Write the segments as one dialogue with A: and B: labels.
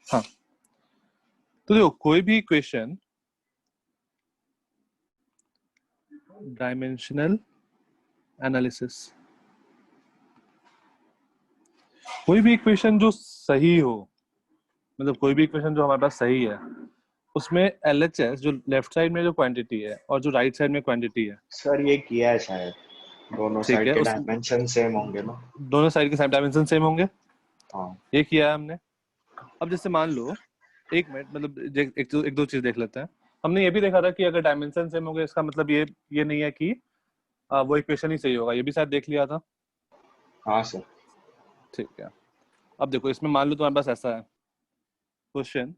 A: हाँ, तो देखो कोई भी इक्वेशन डायमेंशनल एनालिसिस, कोई भी इक्वेशन जो सही हो, मतलब कोई भी इक्वेशन जो हमारे पास सही है, उसमें LHS जो लेफ्ट साइड में जो क्वांटिटी है और जो राइट साइड में क्वांटिटी है,
B: सर ये किया है शायद, दोनों
A: ठीक
B: साइड
A: है,
B: के
A: उस
B: डायमेंशन सेम होंगे ना।
A: दोनों साइड के डायमेंशन सेम होंगे,
B: हाँ
A: ये किया है हमने। अब जैसे मान लो, एक मिनट, मतलब एक दो चीज देख लेते हैं। हमने ये भी देखा था कि अगर डायमेंशन सेम हो गए इसका मतलब ये नहीं है कि वो इक्वेशन ही सही होगा, ये भी शायद देख लिया था।
B: हाँ सर।
A: ठीक है, अब देखो इसमें मान लो तुम्हारे पास ऐसा है question,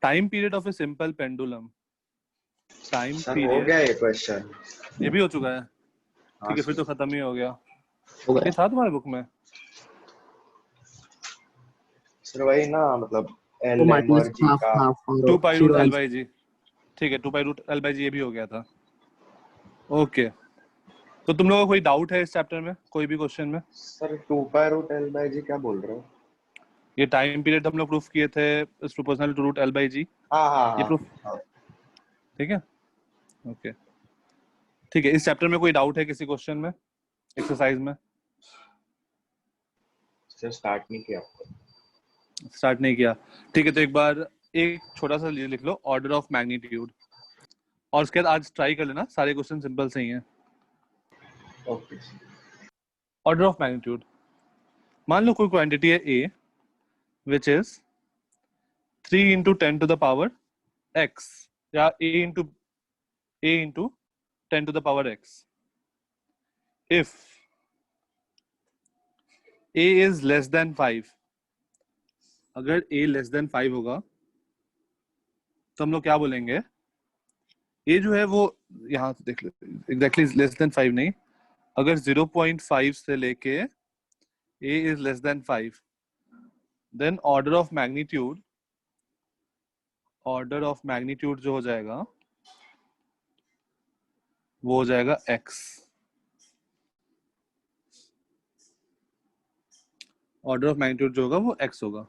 A: time period of a simple pendulum, time
B: sir हो
A: पीरियड,
B: गया ये क्वेश्चन।
A: ये भी हो चुका है।
B: हाँ
A: ठीक है, फिर
B: सर।
A: तो खत्म ही हो गया।
C: हो
A: ये
C: गया।
A: था तुम्हारे बुक में?
B: सर वही ना, मतलब
C: वो
B: एल एम और
C: माइनस
B: जी
C: हाफ
B: का।
C: हाफ और
A: 2 pi root
C: zero
A: L
C: answer.
A: By g. ठीक है, 2 pi root L by g ये भी हो गया था। ओके, तो तुम लोगों को कोई डाउट है इस चैप्टर में, कोई भी क्वेश्चन में?
B: Sir 2 pi root L by g क्या बोल रहे हो?
A: ये टाइम पीरियड हम लोग प्रूफ किए थे is proportional to root L by g,
B: हाँ हाँ
A: ये
B: हाँ
A: प्रूफ।
B: हाँ।
A: ठीक है, ओके, ठीक है। इस चैप्टर में कोई डाउट है किसी क्वेश्चन में, एक्सरसाइज में?
B: सर स्टार्ट नहीं किया।
A: स्टार्ट नहीं किया? ठीक है, तो एक बार एक छोटा सा लिख लो, ऑर्डर ऑफ मैग्नीट्यूड, और उसके बाद आज ट्राई कर लेना, सारे क्वेश्चन सिंपल से ही हैं।
B: ओके।
A: ऑर्डर ऑफ मैग्नीट्यूड, मान लो कोई क्वांटिटी है A which is 3 into 10 to the power x, या a into 10 to the power x। If a is less than 5, अगर a लेस देन 5 होगा तो हम लोग क्या बोलेंगे, a जो है वो, यहाँ देख लो, एग्जैक्टली लेस देन 5 नहीं, अगर 0.5 से लेके a is less than 5, then order of magnitude जो हो जाएगा वो हो जाएगा x। ऑर्डर ऑफ मैग्नीट्यूड जो होगा वो x होगा।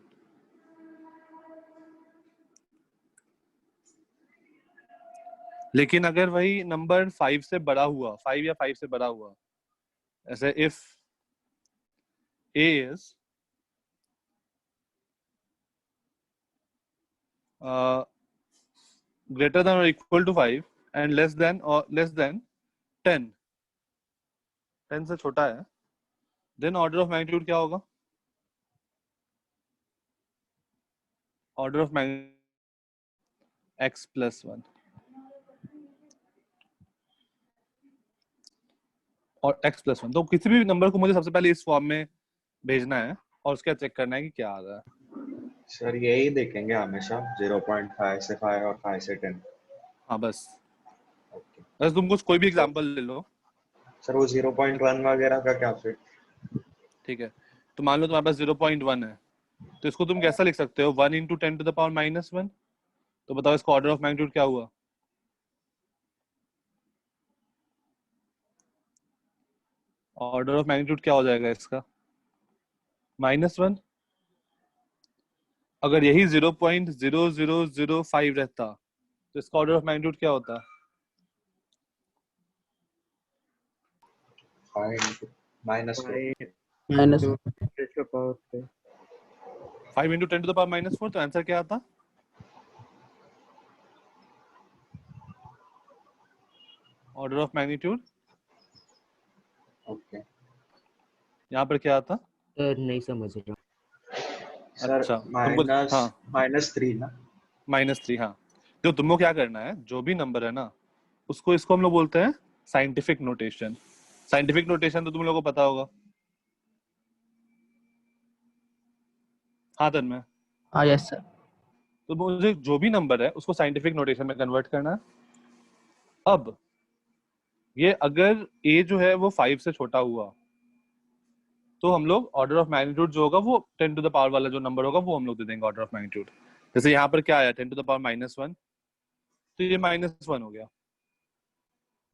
A: लेकिन अगर वही नंबर 5 से बड़ा हुआ, 5 या 5 से बड़ा हुआ, ऐसे if a is greater than or equal to 5 and less than 10, 10 से छोटा है, देन ऑर्डर ऑफ मैग्नीट्यूड क्या होगा? Order of magnitude x plus 1, और x प्लस 1। तो किसी भी नंबर को मुझे सबसे पहले इस फॉर्म में भेजना है और उसका चेक करना है कि क्या आ रहा है।
B: सर यही देखेंगे हमेशा, 0.5 से 5 और 5 से 10।
A: हाँ बस,
B: ओके।
A: बस तुम कुछ कोई भी एग्जांपल ले लो।
B: सर वो 0.1 वगैरह का क्या फिर?
A: ठीक है, तो मान लो तुम्हारे पास 0.1 है, तो इसको तुम कैसा लिख सकते हो, 1 into 10 to the power minus 1। तो बताओ इसका ऑर्डर ऑफ मैग्नीट्यूड क्या हुआ? ऑर्डर ऑफ मैग्नीट्यूड क्या हो जाएगा इसका? -1। अगर यही 0.0005 रहता तो इसका ऑर्डर ऑफ मैग्नीट्यूड क्या होता?
B: 5 -4।
C: Minus
A: 5 into 10 to the power -4, तो आंसर क्या आता? ऑर्डर ऑफ मैग्नीट्यूड
B: ओके
A: यहाँ पर क्या आता?
C: नहीं समझ रहा।
B: सर,
A: अच्छा, तुमको, हाँ,
B: -3 ना।
A: -3, हाँ। जो तुमको क्या करना है, जो भी नंबर है ना, इसको हम लोग बोलते हैं साइंटिफिक नोटेशन। साइंटिफिक नोटेशन तो तुम लोगों को पता होगा। हाँ तन्मय,
C: हाँ यस सर।
A: तो मुझे जो भी नंबर है उसको साइंटिफिक नोटेशन में कन्वर्ट करना है। अब ये अगर a जो है वो 5 से छोटा हुआ तो हम लोग ऑर्डर ऑफ मैग्नीट्यूड जो होगा वो 10 टू द पावर वाला जो नंबर होगा वो हम लोग दे देंगे ऑर्डर ऑफ मैग्नीट्यूड। जैसे यहाँ पर क्या आया, 10 टू द पावर -1, तो ये -1 हो गया।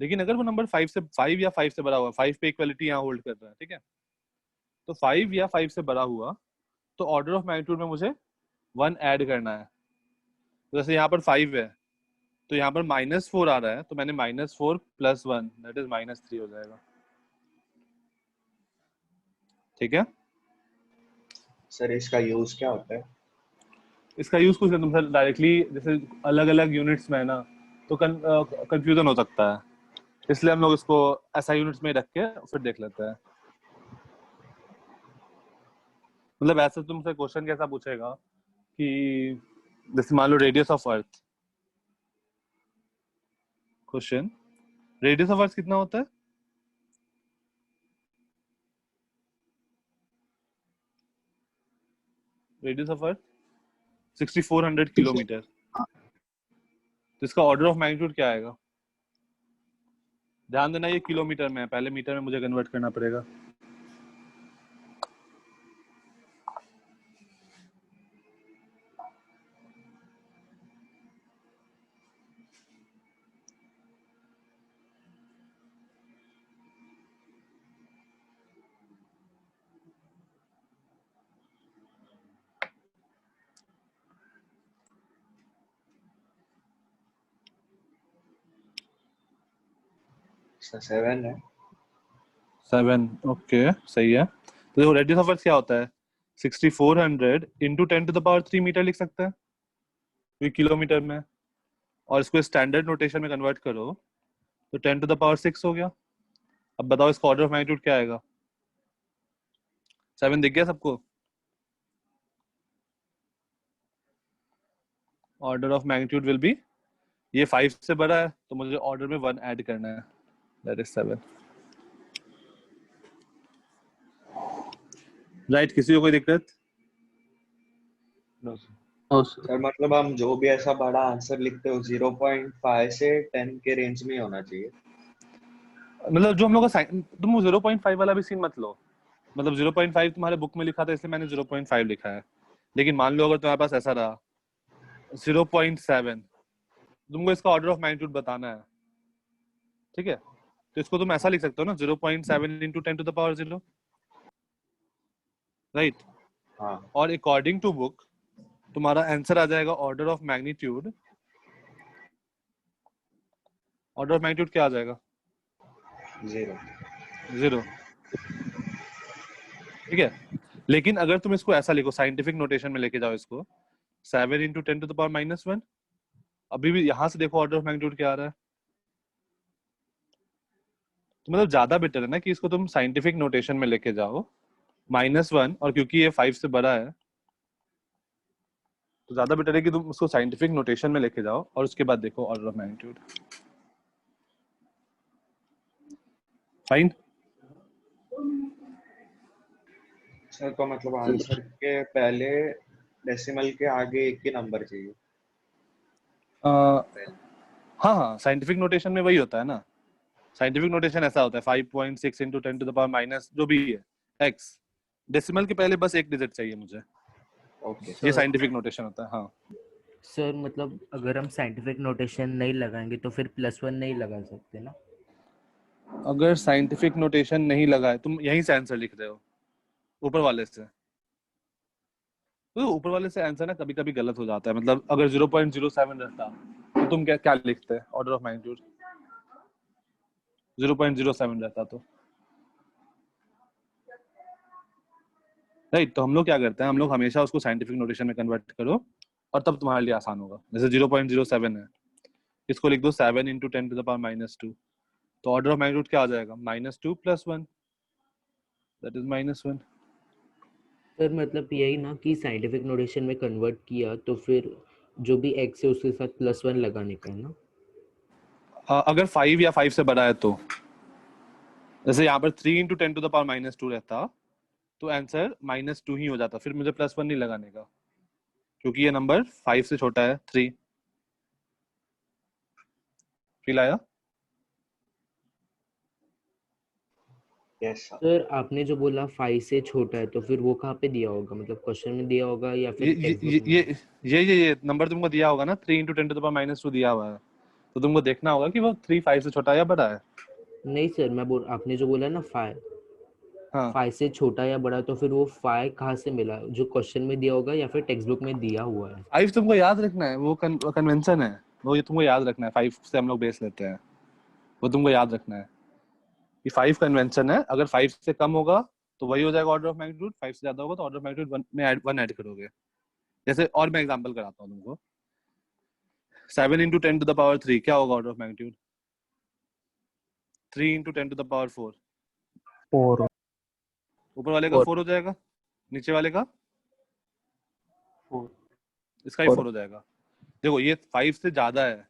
A: लेकिन अगर वो नंबर 5 या 5 से बड़ा हुआ, 5 पे इक्वलिटी यहाँ होल्ड कर रहा है, ठीक है, तो 5 या 5 से बड़ा हुआ तो ऑर्डर ऑफ मैग्नीट्यूड में मुझे 1 ऐड करना है। तो जैसे यहाँ पर 5 है तो यहाँ पर -4 आ रहा है, तो मैंने -4 + 1 दैट इज -3 हो जाएगा। ठीक है,
B: सर इसका यूज क्या होता है?
A: इसका यूज कुछ नहीं, तुम सर डायरेक्टली जैसे अलग अलग यूनिट्स में है ना, तो कंफ्यूजन हो सकता है, इसलिए हम लोग इसको ऐसा यूनिट्स में ही रख के फिर देख लेते हैं। मतलब ऐसे तुमसे क्वेश्चन कैसा पूछेगा कि जैसे मान लो radius of earth, question radius of earth कितना होता है? Radius of earth 6400 kilometre. तो इसका ऑर्डर ऑफ मैग्नीट्यूड क्या आएगा? ध्यान देना ये किलोमीटर में है, पहले मीटर में मुझे कन्वर्ट करना पड़ेगा।
B: सर 7 है।
A: 7, ओके सही है। तो देखो रेडियस ऑफ अर्थ क्या होता है, 6400 इंटू 10⁻³ मीटर लिख सकते हैं, ये किलोमीटर में। और इसको स्टैंडर्ड नोटेशन में कन्वर्ट करो तो 10⁻6 हो गया। अब बताओ इसका ऑर्डर ऑफ मैग्नीट्यूड क्या आएगा? 7 दिख गया सबको? Order of magnitude will be, ये 5 से बड़ा है तो मुझे ऑर्डर में 1 ऐड करना है, दैट इज 7। राइट, किसी को कोई दिक्कत?
B: नो
C: ओ सर।
B: सर, मतलब हम जो भी ऐसा बड़ा आंसर लिखते हो 0.5 से 10 के रेंज में ही होना चाहिए।
A: मतलब जो हम लोग का तुम 0.5 वाला भी सीन मत लो, मतलब 0.5 तुम्हारे बुक में लिखा था इसलिए मैंने 0.5 लिखा है। लेकिन मान लो अगर तुम्हारे पास ऐसा रहा 0.7, तुमको इसका ऑर्डर ऑफ मैग्नीट्यूड बताना है, ठीक है? तो इसको तुम ऐसा लिख सकते हो ना, 0.7 इंटू 10⁻0, राइट?
B: हाँ।
A: और अकॉर्डिंग टू बुक तुम्हारा आंसर आ जाएगा order of magnitude. Order of magnitude क्या आ जाएगा?
B: 0।
A: ठीक है। लेकिन अगर तुम इसको ऐसा लिखो, साइंटिफिक नोटेशन में लेके जाओ इसको, 7 इंटू 10⁻⁻1, अभी भी यहां से देखो ऑर्डर ऑफ मैग्नीट्यूड क्या आ रहा है। तो मतलब ज्यादा बेटर है ना कि इसको तुम साइंटिफिक नोटेशन में लेके जाओ -1, और क्योंकि ये 5 से बड़ा है तो ज्यादा बेटर है कि तुम उसको साइंटिफिक नोटेशन में लेके जाओ और उसके बाद देखो order of magnitude. Fine.
B: Sir तो मतलब आंसर के पहले डेसिमल के आगे एक ही नंबर चाहिए।
A: हाँ हाँ, साइंटिफिक नोटेशन में वही होता है ना। साइंटिफिक नोटेशन ऐसा होता है 5.6 इंटू 10⁻⁻, जो भी है x, डेसिमल के पहले बस एक डिजिट चाहिए मुझे।
B: ओके
A: ये साइंटिफिक नोटेशन होता है। हाँ
C: सर मतलब अगर हम साइंटिफिक नोटेशन नहीं लगाएंगे तो फिर +1 नहीं लगा सकते ना?
A: अगर साइंटिफिक नोटेशन नहीं लगाए, तुम यहीं से आंसर लिख रहे हो ऊपर वाले से, तो ऊपर वाले से आंसर ना कभी कभी गलत हो जाता है। मतलब अगर 0.07 रहता तो तुम क्या क्या लिखते ऑर्डर ऑफ मैग्नीट्यूड? 0.07 रहता तो राइट। तो हम लोग क्या करते हैं, हम लोग हमेशा उसको साइंटिफिक नोटेशन में कन्वर्ट करो और तब तुम्हारे लिए आसान होगा। जैसे 0.07 है, इसको लिख दो 7 इंटू 10⁻², तो ऑर्डर ऑफ मैग्नीट्यूड क्या आ जाएगा? -2 + 1, दैट इज -1।
C: सर मतलब यही ना कि साइंटिफिक नोटेशन में कन्वर्ट किया तो फिर जो भी x है उसके साथ +1 लगाने का है ना?
A: अगर 5 या 5 से बड़ा है तो, जैसे यहाँ पर 3 इंटू 10⁻² रहता तो आंसर -2 ही हो जाता, फिर मुझे +1 नहीं लगाने का क्योंकि ये नंबर 5 से छोटा है 3। फील आया?
B: Yes sir.
C: सर आपने जो बोला 5 से छोटा है तो फिर वो कहाँ पे दिया होगा, मतलब क्वेश्चन में दिया होगा या
A: ये
C: फिर
A: ये
C: टेक्स्ट बुक में?
A: ये नंबर तुमको दिया होगा ना, 3 इंटू 10⁻² दिया हुआ है, तो तुमको देखना होगा कि वो 3 5 से छोटा है या बड़ा है।
C: नहीं सर, मैं बोल आपने जो बोला ना 5,
A: हाँ
C: 5 से छोटा या बड़ा, तो फिर वो 5 कहाँ से मिला? जो क्वेश्चन में दिया होगा या फिर टेक्स्ट बुक में दिया हुआ है?
A: 5 तुमको याद रखना है, वो कन्वेंशन है, वो ये तुमको याद रखना है। 5 से हम लोग बेस लेते हैं, वो तुमको याद रखना है कि 5 कन्वेंशन है। अगर 5 से कम होगा तो वही हो जाएगा ऑर्डर ऑफ मैग्नीट्यूड, 5 से ज्यादा होगा तो ऑर्डर ऑफ मैग्नीट्यूड 1 में वन ऐड करोगे। जैसे और मैं एग्जांपल कराता हूँ तुमको। 7 इंटू 10 टू द पावर 3 क्या होगा order of magnitude? 3 into 10 to the power 4,
D: 4
A: ऊपर वाले का 4 हो जाएगा, नीचे वाले का
D: 4
A: इसका ही 4 हो जाएगा। देखो ये 5 से ज्यादा है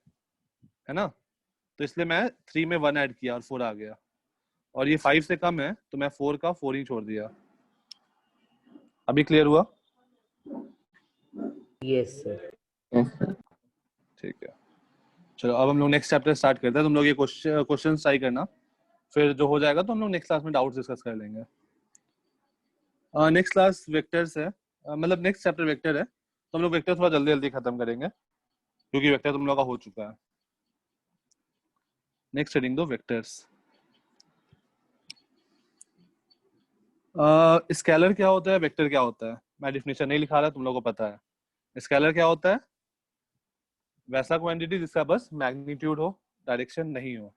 A: ना, तो इसलिए मैं 3 में 1 ऐड किया और 4 आ गया। और ये 5 से कम है तो मैं 4 का 4 ही छोड़ दिया। अभी क्लियर हुआ?
C: Yes sir.
A: ठीक है, चलो अब हम लोग नेक्स्ट चैप्टर स्टार्ट करते हैं। तुम लोग ये क्वेश्चन ट्राई करना, फिर जो हो जाएगा तो हम लोग नेक्स्ट क्लास में डाउट्स डिस्कस कर लेंगे। नेक्स्ट क्लास वेक्टर्स है, मतलब नेक्स्ट चैप्टर वेक्टर है, तो हम लोग वेक्टर थोड़ा जल्दी जल्दी खत्म करेंगे क्योंकि वेक्टर तुम लोग का हो चुका है। नेक्स्ट हेडिंग दो वेक्टर्स। स्केलर क्या होता है, वेक्टर क्या होता है? मैं डिफिनेशन नहीं लिखा रहा, तुम लोगों को पता है। स्केलर क्या होता है? वैसा क्वांटिटी जिसका बस मैग्नीट्यूड हो, डायरेक्शन नहीं हो।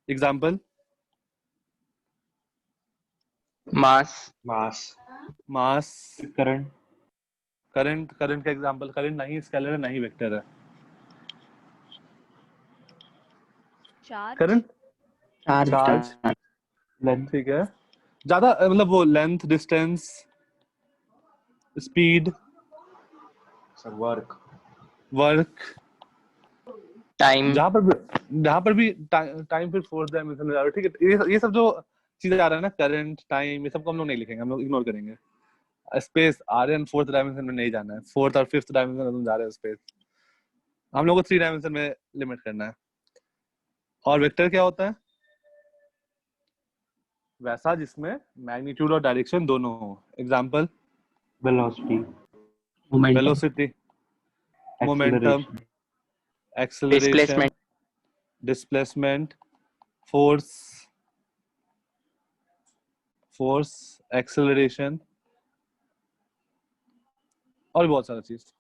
A: एग्जांपल
D: मास
B: मास
D: करंट
A: करंट का एग्जांपल, करंट नहीं स्केलर है नहीं वेक्टर है। करंट चार्ज
D: लेंथ
A: ठीक है, ज्यादा मतलब वो length, distance, speed,
B: work
A: work,
D: time
A: जहाँ पर भी टाइम फिर फोर्थ डायमेंशन में जा रहा है। ठीक है, ये सब जो चीजें आ रहा है ना, करंट, टाइम, ये सब को हम लोग नहीं लिखेंगे, हम लोग इग्नोर करेंगे। स्पेस आ रहे हैं, फोर्थ डायमेंशन में नहीं जाना है, फोर्थ और फिफ्थ डायमेंशन में तुम जा रहे हो स्पेस, हम लोग को 3 डायमेंशन में लिमिट करना है। और वेक्टर क्या होता है? वैसा जिसमें मैग्नीट्यूड और डायरेक्शन दोनों हो। Example
D: velocity
A: velocity, momentum, acceleration,
D: displacement
A: displacement, force, acceleration और बहुत सारा चीज।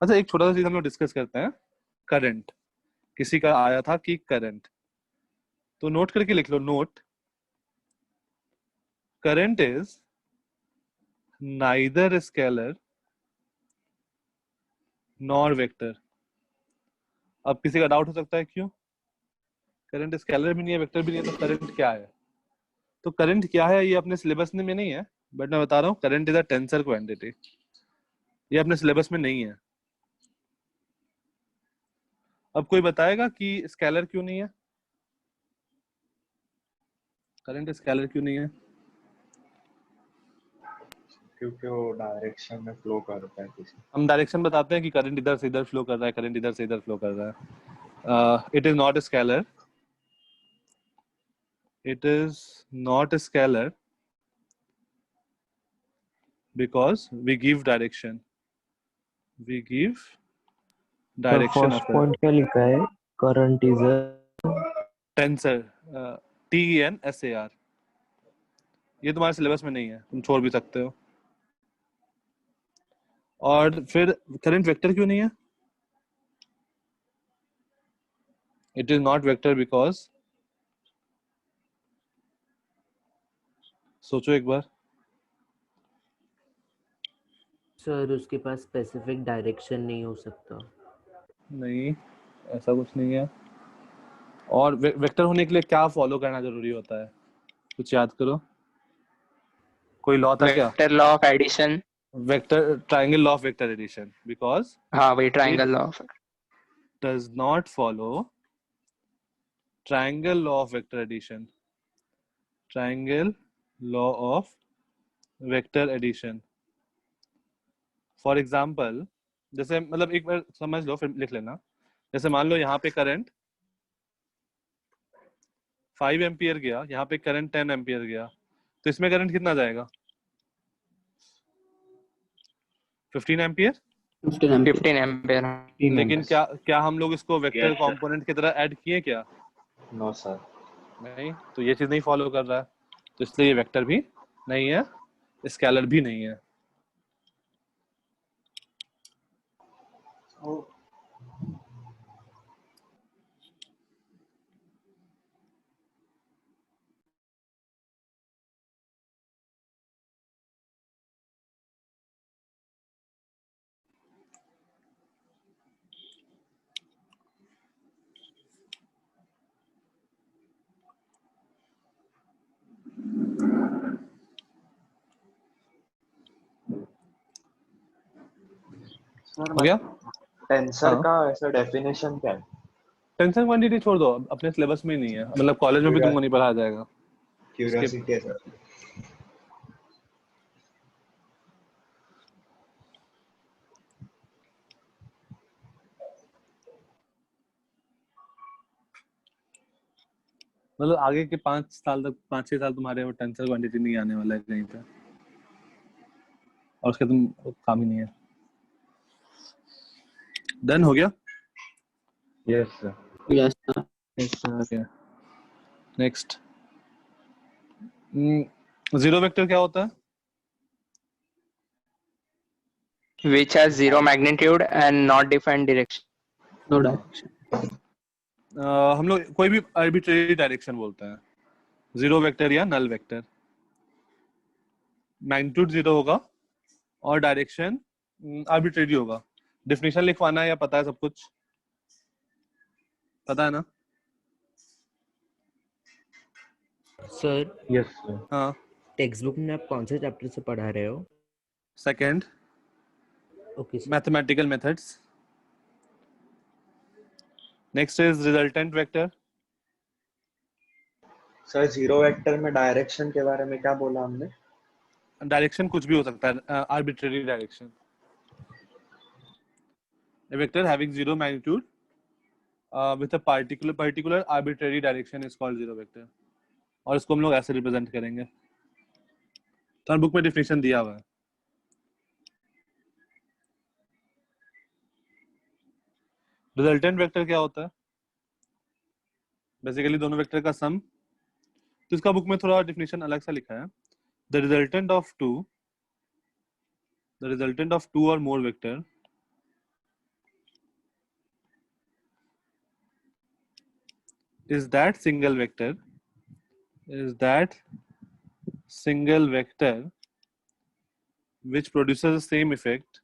A: अच्छा एक छोटा सा चीज हम लोग डिस्कस करते हैं, करंट। किसी का आया था कि करंट, तो नोट करके लिख लो, note current is neither scalar nor vector. अब किसी का डाउट हो सकता है क्यों? करंट स्केलर भी नहीं है, वेक्टर भी नहीं है, तो करंट क्या है? तो करंट क्या है ये अपने सिलेबस में नहीं है, बट मैं बता रहा हूँ current is a tensor quantity. ये अपने सिलेबस में नहीं है। अब कोई बताएगा कि स्केलर क्यों नहीं है, करंट स्केलर क्यों नहीं है?
B: क्योंकि वो डायरेक्शन में फ्लो करता है किसी।
A: हम डायरेक्शन बताते हैं कि करंट इधर से इधर फ्लो कर रहा है, करंट इधर से इधर फ्लो कर रहा है। It is not scalar, it is not a scalar because we give direction
D: first
A: of a
D: point क्या लिखा है? Current is a
A: tensor, TENSAR। ये तुम्हारे सिलेबस में नहीं है, तुम छोड़ भी सकते हो। और फिर करंट वेक्टर क्यों नहीं है? it is not vector because, सोचो एक बार।
C: सर उसके पास स्पेसिफिक डायरेक्शन नहीं हो सकता।
A: नहीं, ऐसा कुछ नहीं है। और वेक्टर होने के लिए क्या फॉलो करना जरूरी होता है? कुछ याद करो, कोई लॉ था क्या?
D: Vector law of addition.
A: Vector triangle law of vector addition, because
D: हाँ वही
A: it
D: triangle law of
A: does not follow triangle law of vector addition, triangle law of vector addition। For example, जैसे मतलब एक बार समझ लो फिर लिख लेना। जैसे मान लो यहाँ पे करंट 5 एम्पियर गया, यहाँ पे करंट 10 एम्पियर गया, तो इसमें करंट कितना जाएगा? 15 एम्पियर।
D: 15 एम्पेयर।
A: लेकिन क्या हम लोग इसको वेक्टर कंपोनेंट की तरह ऐड किए क्या?
B: No sir.
A: नहीं, तो ये चीज नहीं फॉलो कर रहा है। तो इसलिए ये वेक्टर भी नहीं है, स्केलर भी नहीं है।
B: सर
A: हो गया?
B: टेंसर
A: हाँ।
B: का ऐसा डेफिनेशन क्या है?
A: टेंसर क्वांटिटी छोड़ दो, अपने सिलेबस में ही नहीं है, मतलब कॉलेज में भी तुमको नहीं पढ़ाया जाएगा।
B: क्यूरियोसिटी है सर।
A: मतलब आगे के 5 साल तक, 5-6 साल तुम्हारे वो टेंसर क्वांटिटी नहीं आने वाला है कहीं पे, और उसके तुम काम ही नहीं है। डन हो गया?
B: Yes sir.
D: Yes, sir.
A: Okay, next. Zero vector क्या होता है?
D: Which has zero magnitude and not defined direction.
C: No direction.
A: हम लोग कोई भी आर्बिट्रेरी डायरेक्शन बोलते हैं, जीरो वेक्टर या नल वेक्टर। मैग्नीट्यूड जीरो होगा और डायरेक्शन आर्बिट्रेरी होगा। डेफिनेशन लिखवाना है या पता है सब कुछ? पता है ना?
C: Sir
B: yes sir.
A: हाँ।
C: टेक्स्ट बुक में आप कौन से चैप्टर से पढ़ा रहे हो?
A: Second,
C: okay sir.
A: Mathematical methods. Next is resultant vector.
B: Sir zero vector में डायरेक्शन के बारे में क्या बोला हमने?
A: डायरेक्शन कुछ भी हो सकता है, arbitrary direction. A vector having zero magnitude with a particular arbitrary direction is called zero vector। और इसको हम लोग ऐसे रिप्रेजेंट करेंगे। तो बुक में डेफिनेशन दिया हुआ है। रिजल्टेंट वेक्टर क्या होता है? बेसिकली दोनों वेक्टर का सम। तो इसका बुक में थोड़ा डेफिनेशन अलग सा लिखा है। द रिजल्टेंट ऑफ टू और मोर vector is that single vector which produces the same effect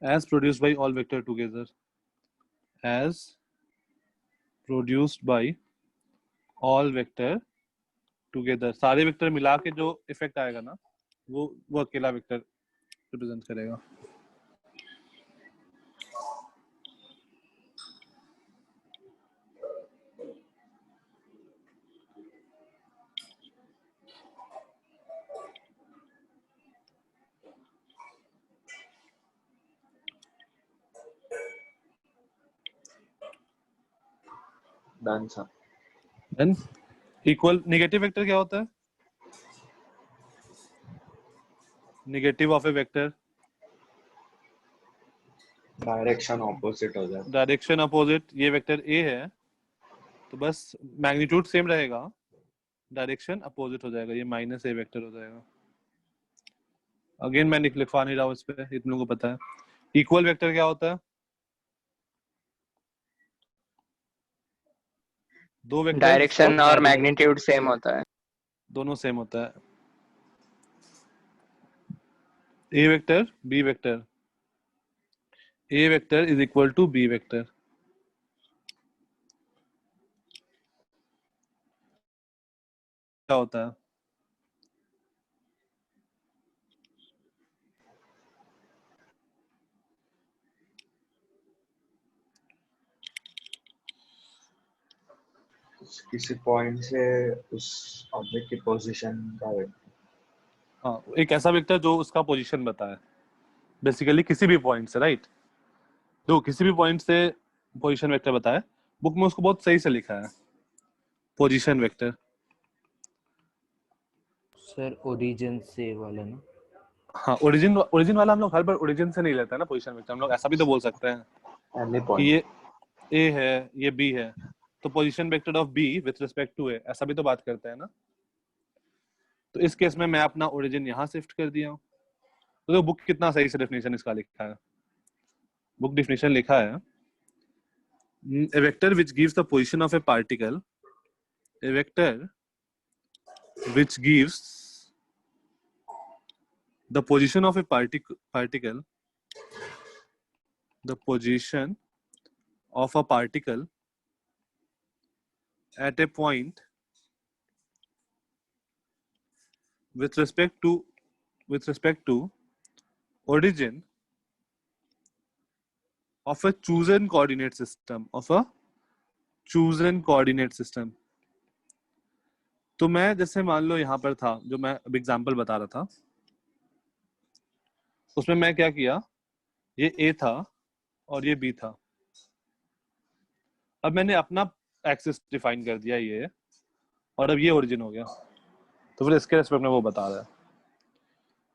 A: as produced by all vector together, as produced by all vector together। सारे वेक्टर मिला के जो इफेक्ट आएगा ना, वो अकेला वेक्टर रिप्रेजेंट करेगा।
B: Done sir.
A: Than equal negative vector क्या होता है? Negative of A vector,
B: direction opposite हो जाता
A: डायरेक्शन अपोजिट। ये वेक्टर ए है तो बस मैग्नीट्यूड सेम रहेगा, डायरेक्शन अपोजिट हो जाएगा, ये माइनस ए वेक्टर हो जाएगा। अगेन मैं लिखवा नहीं रहा हूँ इस पे, ये तुम लोगों को पता है। इक्वल वेक्टर क्या होता है? दो वेक्टर
D: डायरेक्शन और मैग्नीट्यूड सेम होता है।
A: दोनों सेम होता है। A vector B vector, A vector is equal to B vector. क्या होता है?
B: किसी पॉइंट से उस ऑब्जेक्ट की पोजीशन का वेक्टर।
A: हाँ, एक ऐसा वेक्टर जो उसका पोजीशन बताए, बेसिकली किसी भी पॉइंट से, राइट? तो किसी भी पॉइंट से पोजीशन वेक्टर बताए, बुक में उसको बहुत सही से लिखा है, पोजीशन वेक्टर।
C: सर ओरिजिन से वाला ना?
A: हाँ, ओरिजिन वाला हम लोग हर बार ओरिजिन से नहीं लेते हैं ना पोजीशन वेक्टर, हम लोग ऐसा भी तो बोल सकते हैं
B: एनी
A: कि
B: पॉइंट।
A: ये ए है, ये बी है, तो position vector of B with respect to A, ऐसा भी तो बात करते हैं ना। तो इस केस में मैं अपना ओरिजिन यहाँ शिफ्ट कर दिया हूँ। तो बुक कितना सही से डेफिनेशन इसका लिखा है। बुक डेफिनेशन लिखा है, a vector which gives the position of a particle, a vector which gives the position of a particle, the position of a particle at a point with respect to origin of a chosen coordinate system, तो मैं जैसे मान लो यहाँ पर था, जो मैं अब एग्जांपल बता रहा था, उसमें मैं क्या किया, ये ए था और ये बी था। अब मैंने अपना एक्सिस डिफाइन कर दिया ये, और अब ये ओरिजिन हो गया, तो फिर इसके रेस्पेक्ट में वो बता रहा है।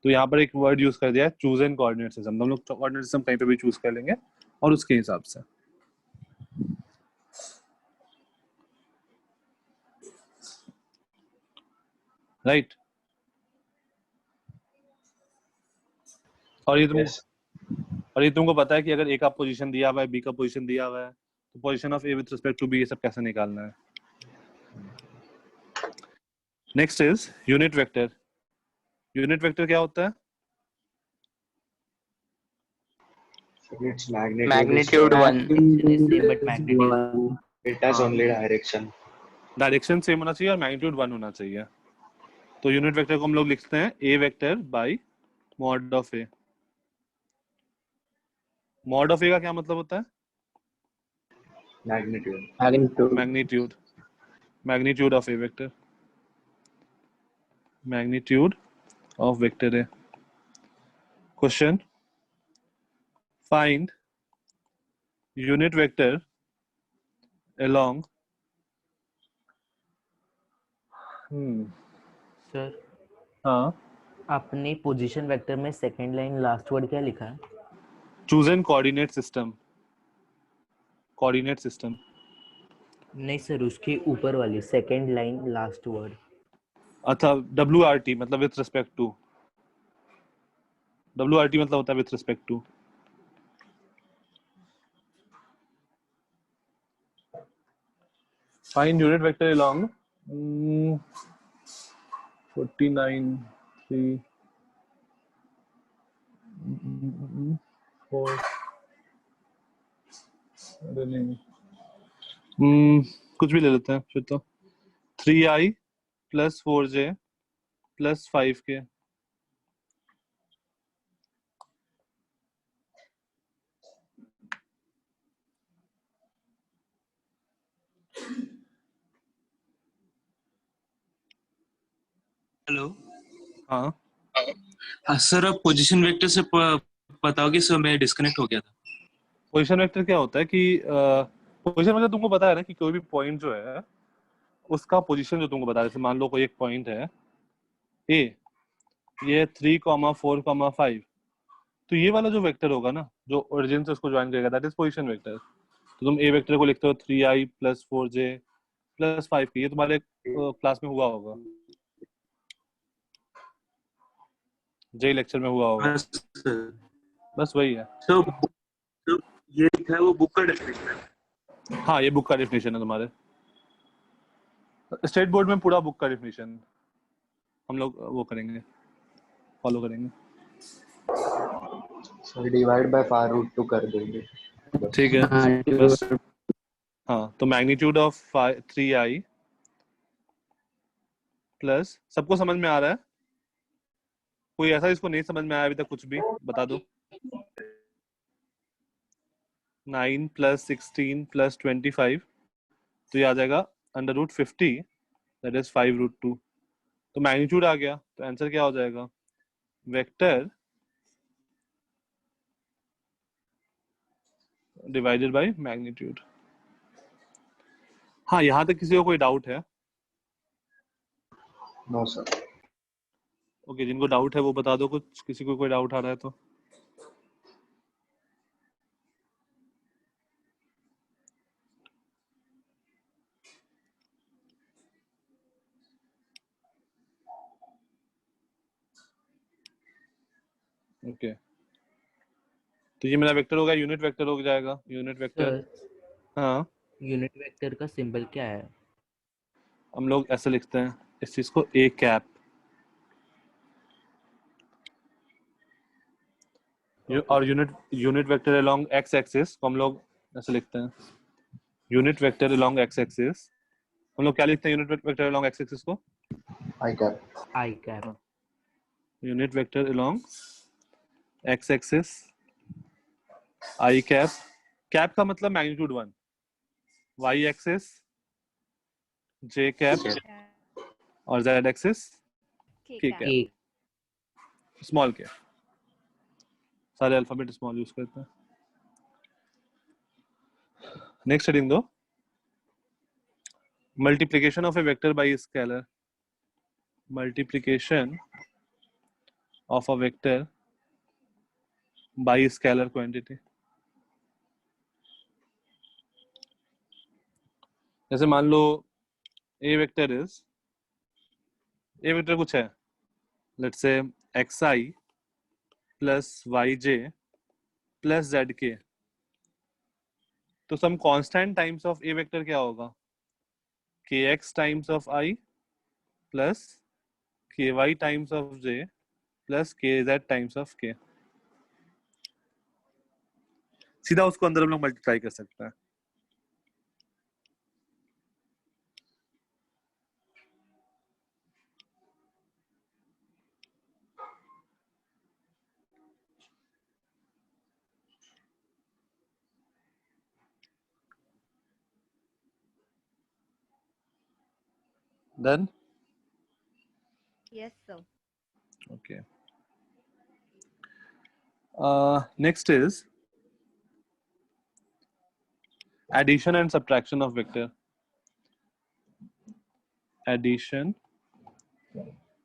A: तो यहाँ पर एक वर्ड यूज कर दिया है, चूजन कोऑर्डिनेट सिस्टम। हम लोग कोऑर्डिनेट सिस्टम कहीं पे भी चूज कर लेंगे और उसके हिसाब से, राइट। और ये तुमको पता है कि अगर ए का पोजीशन दिया हुआ है, बी का पोजीशन दिया हुआ है, तो position of A with respect to B ये सब कैसे निकालना है। Next is unit vector. Unit vector क्या होता है?
B: its
D: Magnitude 1.
C: but magnitude
B: it has only direction।
A: Direction same होना चाहिए और मैग्नीट्यूड 1 होना चाहिए। तो यूनिट वेक्टर को हम लोग लिखते हैं A vector by mod of A. Mod of A का क्या मतलब होता है? Magnitude of A vector, magnitude of vector A. Question, find unit vector along
C: sir
A: हाँ,
C: आपने पोजीशन वेक्टर में सेकंड लाइन लास्ट वर्ड क्या लिखा है?
A: chosen coordinate system, coordinate system।
C: नहीं सर, उसके ऊपर वाली सेकंड लाइन लास्ट वर्ड।
A: अच्छा, WRT मतलब विथ रिस्पेक्ट टू। WRT मतलब होता है with respect to. Find unit vector along 49 3 4 अरे नहीं, कुछ भी ले लेते हैं फिर तो। 3i + 4j + 5k।
E: हेलो।
A: हाँ
E: हाँ सर, आप पोजीशन वेक्टर से बताओगे सर, मैं डिस्कनेक्ट हो गया था।
A: पोजीशन वेक्टर क्या होता है कि पोजीशन वेक्टर तुमको पता है ना कि कोई भी पॉइंट जो है उसका पोजीशन जो तुमको बता रहे, जैसे मान लो कोई एक पॉइंट है ए, ये 3,4,5, तो ये वाला जो वेक्टर होगा ना, जो ओरिजिन से उसको ज्वाइन करेगा, दैट इज पोजीशन वेक्टर। तो तुम ए वेक्टर को लिखते हो 3i + 4j + 5k। ये तुम्हारे क्लास में हुआ होगा, जे लेक्चर में हुआ होगा।
E: हाँ सर।
A: बस वही है।
E: तो ये लिखा है वो बुक का डेफिनेशन है।
A: हाँ, ये बुक का डेफिनेशन है तुम्हारे स्टेट बोर्ड में। पूरा बुक का डेफिनेशन हम लोग वो करेंगे, फॉलो करेंगे।
B: Sir divide by four root 2 कर देंगे।
A: ठीक है बस। हाँ, तो मैग्नीट्यूड ऑफ 3i प्लस, सबको समझ में आ रहा है? कोई ऐसा जिसको नहीं समझ में आया अभी तक कुछ भी बता दो। 9 + 16 + 25, तो ये आ जाएगा √50, दैट इज 5√2। तो मैग्नीट्यूड आ गया, तो आंसर क्या हो जाएगा? Vector divided by magnitude. हाँ, यहाँ तक किसी को कोई डाउट है?
B: No sir.
A: ओके, जिनको डाउट है वो बता दो, कुछ किसी को कोई डाउट आ रहा है तो। ओके, तो ये मेरा वेक्टर होगा, यूनिट वेक्टर हो जाएगा, यूनिट वेक्टर।
C: सर
A: हाँ,
C: यूनिट वेक्टर का सिंबल क्या है?
A: हम लोग ऐसे लिखते हैं इस चीज को, ए कैप। और unit vector along X axis को हम लोग ऐसे लिखते हैं, unit vector along X axis. हम लोग क्या लिखते हैं unit vector along X axis को?
B: I cap.
C: I cap.
A: Unit vector along X axis, I cap. Cap का मतलब magnitude 1, Y axis J cap और Z axis K cap,
C: K.
A: Small K. सारे अल्फाबेट स्मॉल यूज करते हैं। Next heading दो, multiplication of A vector by scalar. Multiplication of a vector by scalar quantity. जैसे मान लो A vector is, A vector कुछ है, let's say xi plus yj plus zk, तो some constant times of A vector क्या होगा? kx times of i plus ky times of j plus kz times of k। सीधा उसको अंदर हम लोग मल्टीप्लाई कर सकते हैं। Done?
F: Yes, sir.
A: Okay. Next is addition and subtraction of vector. Addition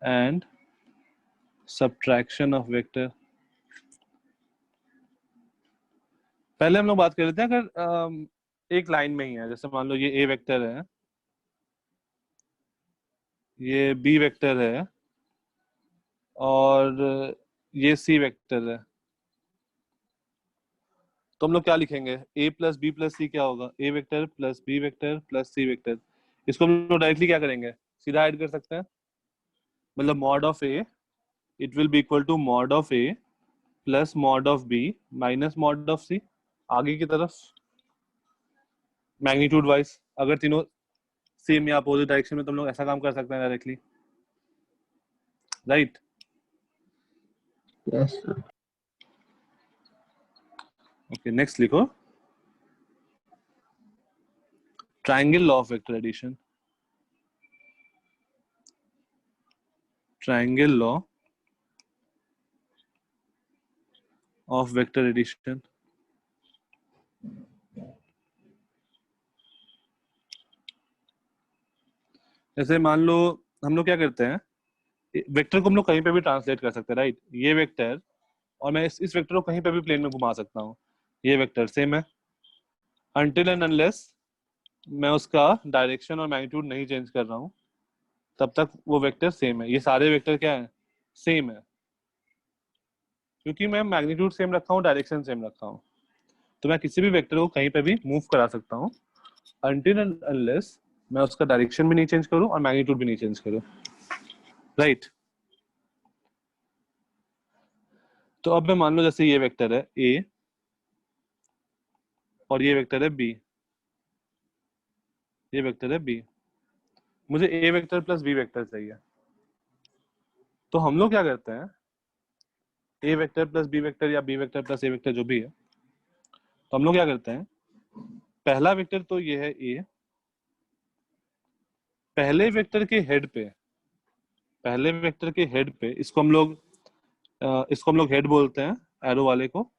A: and subtraction of vector. पहले हम लोग बात कर लेते हैं, अगर एक लाइन में ही है, जैसे मान लो ये ए वेक्टर है, ये बी वेक्टर है और ये सी वेक्टर है, तो हम लोग क्या लिखेंगे? A plus B plus C क्या होगा? A vector plus B vector plus C vector. इसको हम लोग डायरेक्टली क्या करेंगे? सीधा ऐड कर सकते हैं, मतलब mod of A it will be equal to mod of A plus mod of B minus mod of C, आगे की तरफ मैग्नीट्यूड वाइज। अगर तीनों सेम या अपोजिट डायरेक्शन में तो हम लोग ऐसा काम कर सकते हैं directly, right?
C: Yes sir.
A: Okay, next लिखो, triangle law of vector addition. Triangle law of vector addition. जैसे मान लो हम लोग क्या करते हैं, वेक्टर को हम लोग कहीं पे भी ट्रांसलेट कर सकते हैं, राइट? ये वेक्टर, और मैं इस वेक्टर को कहीं पे भी प्लेन में घुमा सकता हूँ, ये वेक्टर सेम है, अनटिल एंड अनलेस मैं उसका डायरेक्शन और मैग्नीट्यूड नहीं चेंज कर रहा हूँ, तब तक वो वेक्टर सेम है। ये सारे वेक्टर क्या है? सेम है, क्योंकि मैं मैग्नीट्यूड सेम रखा हूँ, डायरेक्शन सेम रखा हूँ, तो मैं किसी भी वेक्टर को कहीं पे भी मूव करा सकता हूँ, अनटिल एंड अनलेस मैं उसका डायरेक्शन भी नहीं चेंज करूँ और मैग्नीट्यूड भी नहीं चेंज करूँ, राइट? तो अब मैं मान लो जैसे ये वेक्टर है ए और ये वेक्टर है बी, ये वेक्टर है बी, मुझे ए वेक्टर प्लस बी वेक्टर चाहिए, तो हम लोग क्या करते हैं, A vector plus B vector या B vector plus A vector जो भी है, तो हम लोग क्या करते हैं, पहला वेक्टर तो ये है ए, पहले वेक्टर के हेड पे, पहले वेक्टर के हेड पे इसको हम लोग हेड बोलते हैं, एरो वाले को,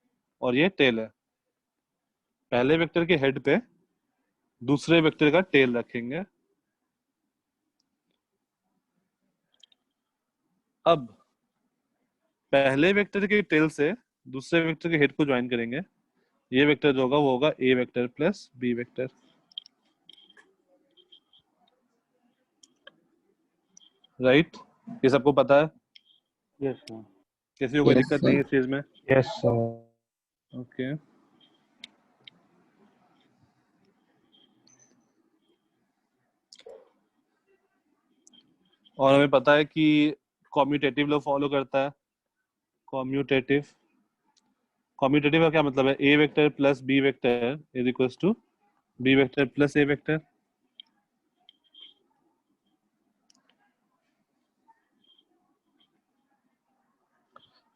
A: और ये टेल है। पहले वेक्टर के हेड पे दूसरे वेक्टर का टेल रखेंगे। अब पहले वेक्टर के टेल से दूसरे वेक्टर के हेड को ज्वाइन करेंगे, ये वेक्टर जो होगा वो होगा A vector plus B vector. Right, ये सबको पता है?
F: Yes sir.
A: किसी को कोई
C: Yes,
A: दिक्कत
C: sir.
A: नहीं है इस चीज में?
F: Yes sir.
A: ओके, और हमें पता है कि कॉम्यूटेटिव लॉ फॉलो करता है। कॉम्यूटेटिव कॉम्यूटेटिव का क्या मतलब है? A vector plus B vector is equals to B vector plus A vector.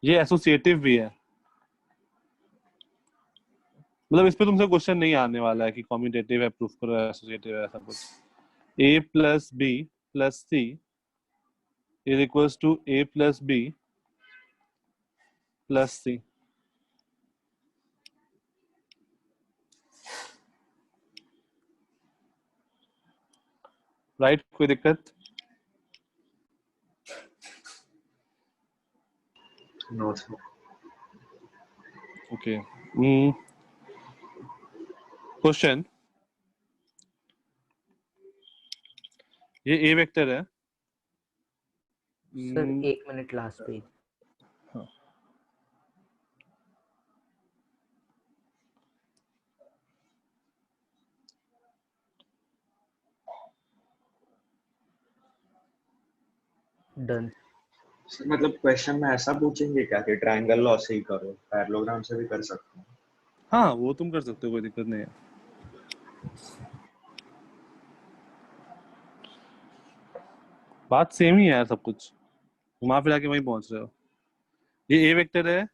A: ये एसोसिएटिव भी है, मतलब इस पे तुमसे क्वेश्चन नहीं आने वाला है कि कॉम्यूटेटिव है प्रूफ करो, एसोसिएटिव है, ऐसा कुछ। A plus B plus C is equals to A plus B plus C. Right, कोई दिक्कत?
B: No sir.
A: ओके, क्वेश्चन, ये ए वेक्टर है।
C: Sir 1 minute, last page.
A: हाँ।
C: डन।
B: सर मतलब क्वेश्चन में ऐसा पूछेंगे क्या कि ट्रायंगल लॉ से ही करो, पैरेललोग्राम से भी कर सकते हैं?
A: हाँ, वो तुम कर सकते हो, कोई दिक्कत नहीं है। बात सेम ही है यार, सब कुछ घुमा फिरा के वहीं पहुंच रहे हो। ये ए वेक्टर है,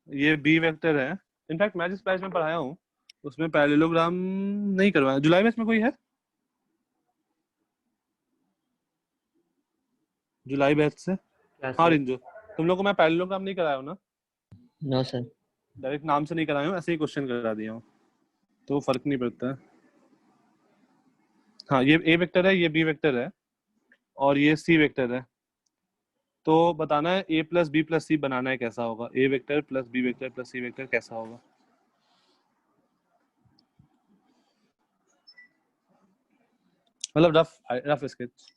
A: ये बी वेक्टर है। इनफैक्ट मैं जिस बैच में पढ़ाया हूँ उसमें पैरेललोग्राम नहीं करवाया। जुलाई बैच में कोई है? जुलाई बैच से?
C: क्या
A: हाँ
C: सर?
A: रिंजो, तुम लोग को मैं पैरेललोग्राम नहीं कराया हूँ ना?
C: No sir.
A: डायरेक्ट नाम से नहीं कराया हूँ, ऐसे ही क्वेश्चन करा दिया हूँ, तो फर्क नहीं पड़ता है। हाँ, ये ए वेक्टर है, ये बी वेक्टर है, और ये सी वेक्टर है। तो बताना है A plus B plus C बनाना है, कैसा होगा? A vector plus B vector plus C vector कैसा होगा? मतलब रफ रफ स्केच।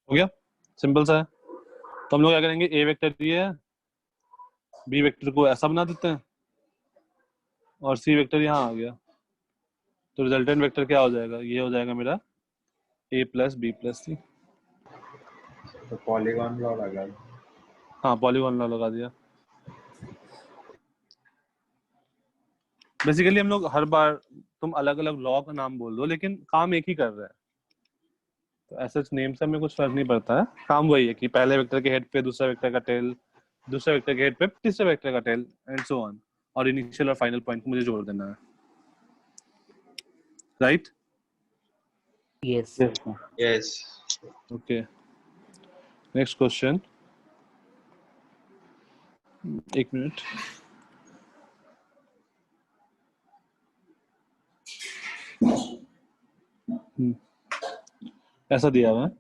A: हो गया, सिंपल सा है। तो हम लोग क्या करेंगे, ए वेक्टर ये है, बी वेक्टर को ऐसा बना देते हैं, और सी वेक्टर यहाँ आ गया। तो रिजल्टेंट वेक्टर क्या हो जाएगा? ये हो जाएगा मेरा ए प्लस बी प्लस सी।
B: तो पॉलीगॉन लॉ लगा।
A: हाँ, पॉलीगॉन लॉ लगा दिया। बेसिकली हम लोग हर बार तुम अलग अलग लॉ का नाम बोल दो, लेकिन काम एक ही कर रहे हैं, तो ऐसे नेम से हमें कुछ फर्क नहीं पड़ता है। काम वही है कि पहले वेक्टर के हेड पे दूसरा वेक्टर का टेल, दूसरे वेक्टर के हेड पे तीसरे वेक्टर का टेल, एंड सो ऑन, और इनिशियल और फाइनल पॉइंट को मुझे जोड़ देना है। Right?
C: Yes.
F: Yes sir.
B: Yes.
A: Okay, next question. एक मिनट। ऐसा दिया हुआ है,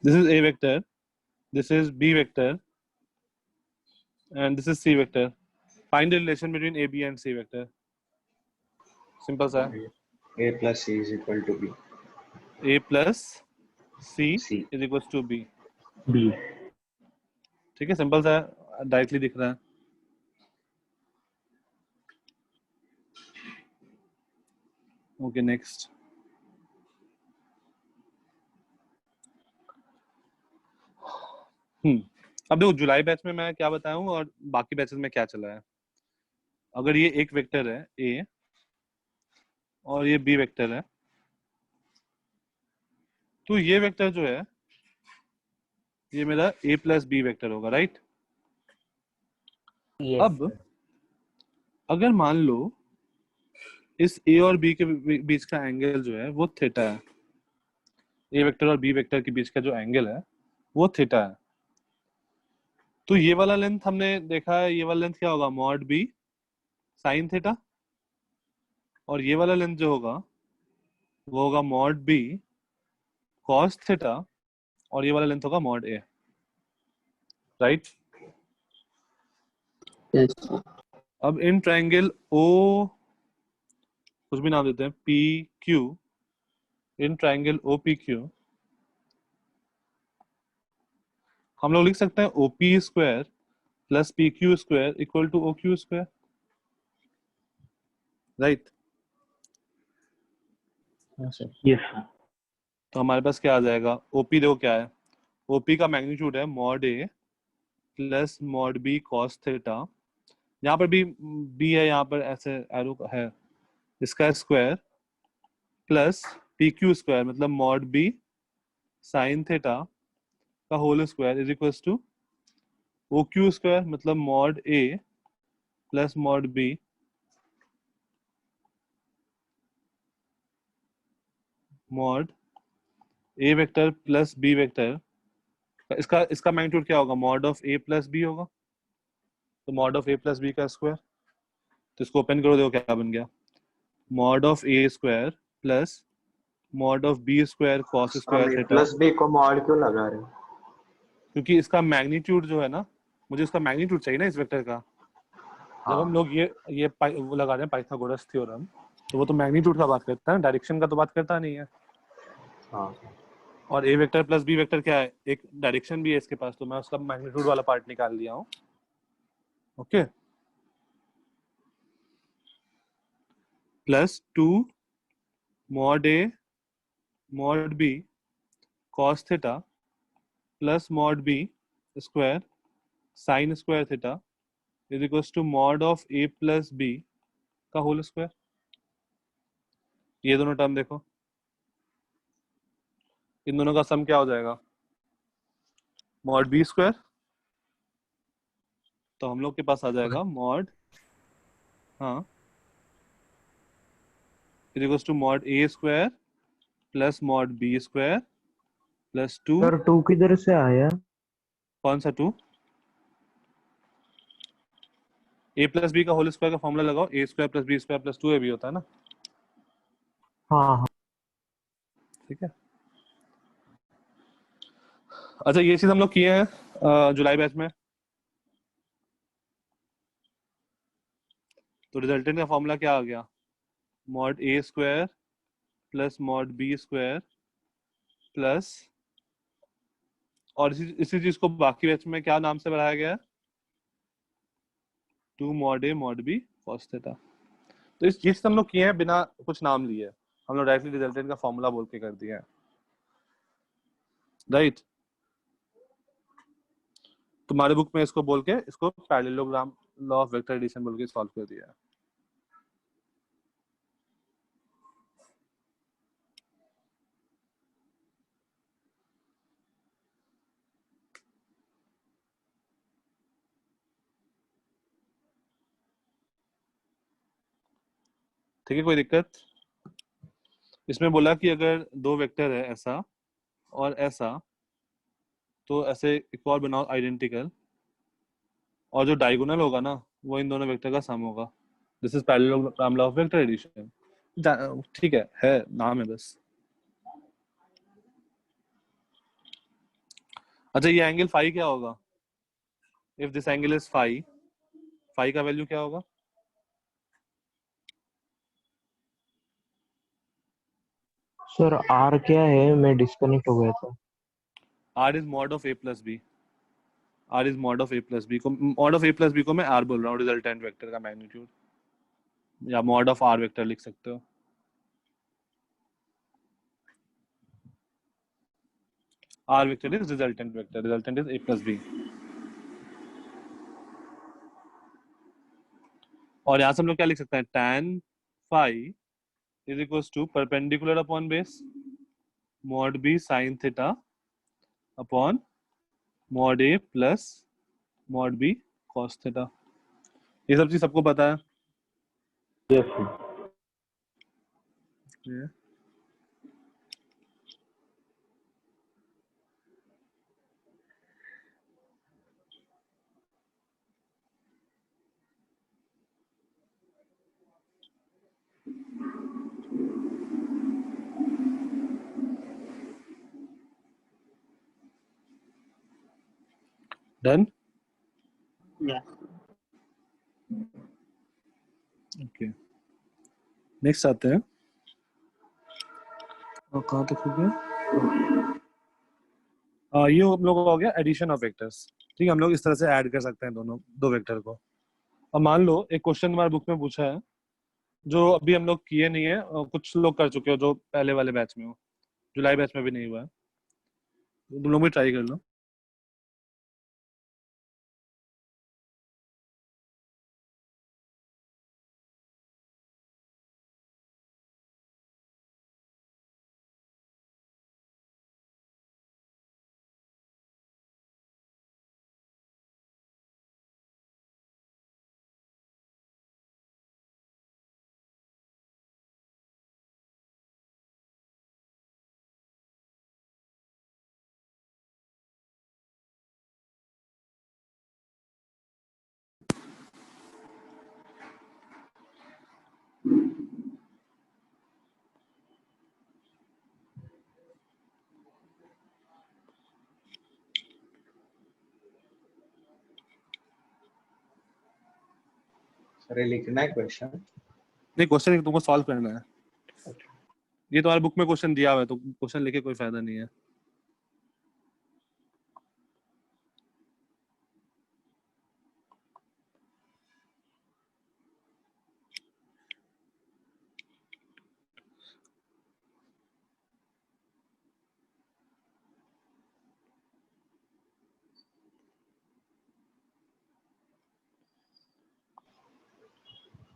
A: this is a vector, this is b vector, and this is c vector. Find the relation between a, b and c vector. Simple सा है।
B: A plus C is equal to B.
A: a plus c
B: C.
A: is equals to b।
F: B.
A: ठीक है, simple सा है, directly दिख रहा है। Okay, next. अब देखो जुलाई बैच में मैं क्या बताया हूँ और बाकी बैचेस में क्या चला है। अगर ये एक वेक्टर है ए और ये बी वेक्टर है, तो ये वेक्टर जो है ये मेरा ए प्लस बी वेक्टर होगा, राइट।
C: यस
A: अब अगर मान लो इस ए और बी के बीच का एंगल जो है वो थीटा है, ए वेक्टर और बी वेक्टर के बीच का जो एंगल है वो थीटा है, तो ये वाला लेंथ हमने देखा है, ये वाला लेंथ क्या होगा, मॉड बी साइन थीटा, और ये वाला लेंथ जो होगा वो होगा मॉड बी कॉस थीटा, और ये वाला लेंथ होगा मॉड ए, राइट।
D: Yes.
A: अब इन ट्रायंगल ओ कुछ भी नाम देते हैं P Q, in triangle O P Q हम लोग लिख सकते हैं O P square plus P Q square equal to O Q square, right.
F: Yes, sir.
A: तो हमारे पास क्या आ जाएगा, ओपी देखो क्या है, ओपी का मैग्नीट्यूड है mod A plus mod B cos theta, यहाँ पर भी बी है, यहाँ पर ऐसे एरो है, इसका square plus P Q square मतलब मॉड बी साइन थीटा का whole square is equal to O Q square मतलब mod A plus mod B mod A vector plus B vector, इसका मैग्नीट्यूड क्या होगा, mod of A plus B होगा, तो mod of A plus B का square, तो इसको open करो, देखो क्या बन गया, mod of A square plus mod of B square cos square
B: हम ए
A: थीटा,
B: प्लस बी को मॉड क्यों लगा रहे हो?
A: क्योंकि इसका मैग्नीट्यूड जो है ना, मुझे इसका मैग्नीट्यूड चाहिए ना इस वेक्टर का। जब हम लोग ये वो लगा रहे हैं पाइथागोरस थ्योरम, तो वो तो मैग्नीट्यूड का बात करता है, डायरेक्शन का तो बात करता नहीं है।
B: हाँ
A: और ए वेक्टर प्लस बी वेक्टर क्या है, एक डायरेक्शन भी है इसके पास, तो मैं उसका मैग्नीट्यूड वाला पार्ट निकाल लिया हूँ, okay. Plus 2 mod A mod B cos theta plus mod B square sine square theta is equal to mod of A plus B का होल स्क्वायर। ये दोनों टर्म देखो, इन दोनों का सम क्या हो जाएगा, मॉड बी स्क्वायर, तो हम लोग के पास आ जाएगा मॉड, हाँ, is equal to mod A square plus mod B square plus 2,
C: sir 2 किधर से आया?
A: कौन सा 2, ए प्लस बी का होल स्क्वायर का फॉर्मूला लगाओ, A square plus B square plus 2 A भी होता है ना,
C: हाँ हाँ
A: ठीक है। अच्छा ये चीज हम लोग किए हैं जुलाई बैच में, तो रिजल्टेंट का फॉर्मूला क्या आ गया, mod A square plus mod B square plus, और इसी चीज को बाकी बैच में क्या नाम से बढ़ाया गया है, 2 mod A mod B cos theta. तो इस चीज हम लोग किए हैं बिना कुछ नाम लिए, हम लोग डायरेक्टली रिजल्टेंट का फॉर्मूला बोल के कर दिया है, राइट। तुम्हारे बुक में इसको बोल के इसको parallelogram law of vector addition बोल के सॉल्व कर दिया है। ठीक है, कोई दिक्कत? इसमें बोला कि अगर दो वेक्टर है ऐसा और ऐसा, तो ऐसे एक और बनाओ आइडेंटिकल, और जो डायगोनल होगा ना वो इन दोनों वेक्टर का सम होगा, this is parallelogram law of vector addition. ठीक है नाम है बस। अच्छा ये एंगल फाई क्या होगा, if this angle is phi, phi का वैल्यू क्या होगा,
C: सर आर क्या है? मैं डिस्कनेक्ट हो गया था।
A: R is mod of A plus B, R is mod of A plus B को, mod of A plus B को मैं आर बोल रहा हूँ, रिजल्टेंट वेक्टर का मैग्नीट्यूड, या मॉड ऑफ आर वेक्टर लिख सकते हो। R vector is resultant vector. Resultant is A plus B. और यहाँ से हम लोग क्या लिख सकते हैं? tan phi is equals to perpendicular upon base mod B sin theta upon mod A plus mod B cos theta. ये सब चीज सबको पता है.
F: Yes, sir.
A: Yeah. Done?
E: Yeah.
A: Okay. Next आते हैं. और कहाँ तक हो गया? ये हम लोग हो गया एडिशन ऑफ वेक्टर्स. ठीक है, हम लोग इस तरह से ऐड कर सकते हैं दोनों दो वेक्टर को. अब मान लो एक क्वेश्चन हमारे बुक में पूछा है जो अभी हम लोग किए नहीं है, कुछ लोग कर चुके हो जो पहले वाले बैच में हो, जुलाई बैच में भी नहीं हुआ है, तुम लोग भी ट्राई कर लो.
B: सर ये लिखना है क्वेश्चन?
A: नहीं, क्वेश्चन तुमको सॉल्व करना है. ये तुम्हारे बुक में क्वेश्चन दिया हुआ है तो क्वेश्चन लेके कोई फायदा नहीं है.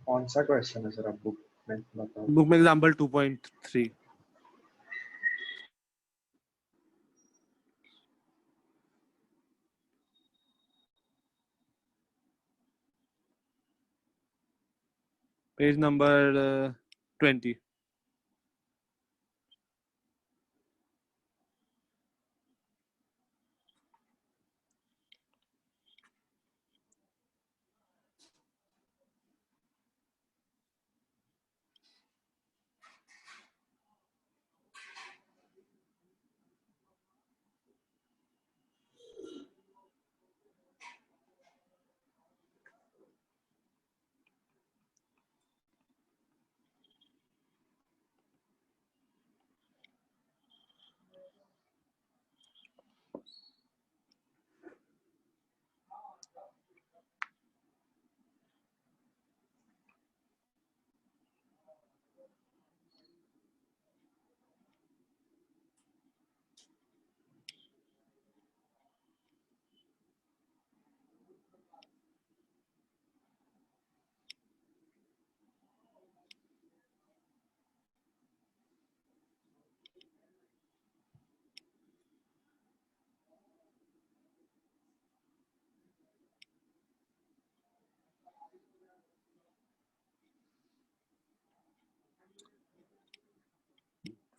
B: कौन सा क्वेश्चन है सर आप बुक में बताओ?
A: बुक में एग्जांपल 2.3. Page number 20.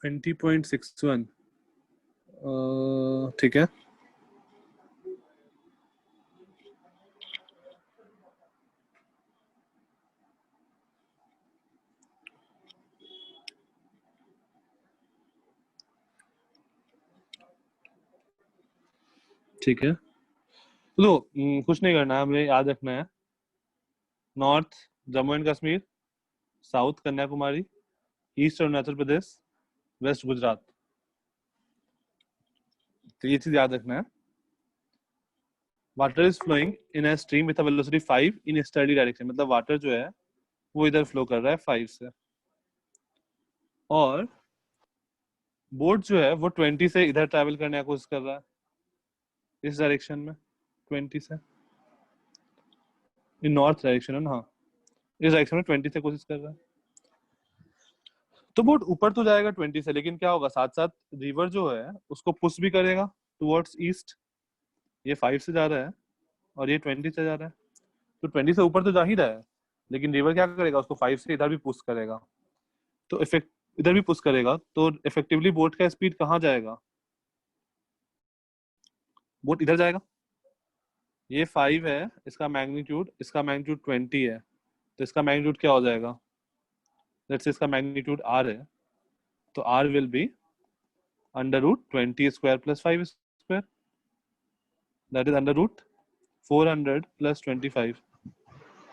A: ट्वेंटी 20.61. ठीक है. ठीक है, तो कुछ नहीं करना है, हमें याद रखना है north Jammu and Kashmir, south Kanyakumari, east Arunachal Pradesh, west Gujarat. तो ये चीज याद रखना है. Water is flowing in a stream with a velocity 5 in steady direction. मतलब वाटर जो है वो इधर फ्लो कर रहा है 5 से. और बोट जो है वो 20 से इधर ट्रैवल करने की कोशिश कर रहा है, इस डायरेक्शन में 20 से, इन नॉर्थ डायरेक्शन है ना, हाँ इस डायरेक्शन में 20 से कोशिश कर रहा है। तो बोट ऊपर तो जाएगा 20 से, लेकिन क्या होगा साथ साथ रिवर जो है उसको पुश भी करेगा टुवर्ड्स ईस्ट। ये 5 से जा रहा है और ये 20 से जा रहा है, तो 20 से ऊपर तो जा ही रहा है, लेकिन रिवर क्या करेगा, उसको 5 से इधर भी पुश करेगा, तो इफेक्ट इधर भी पुश करेगा, तो इफेक्टिवली बोट का स्पीड कहाँ जाएगा, बोट इधर जाएगा। ये 5 है, इसका मैग्नीट्यूड 20 है, तो इसका मैग्नीट्यूड क्या हो जाएगा, लेट्स से इसका मैग्नीट्यूड r है, तो r will be √20 square plus 5 square, that is √400 plus 25।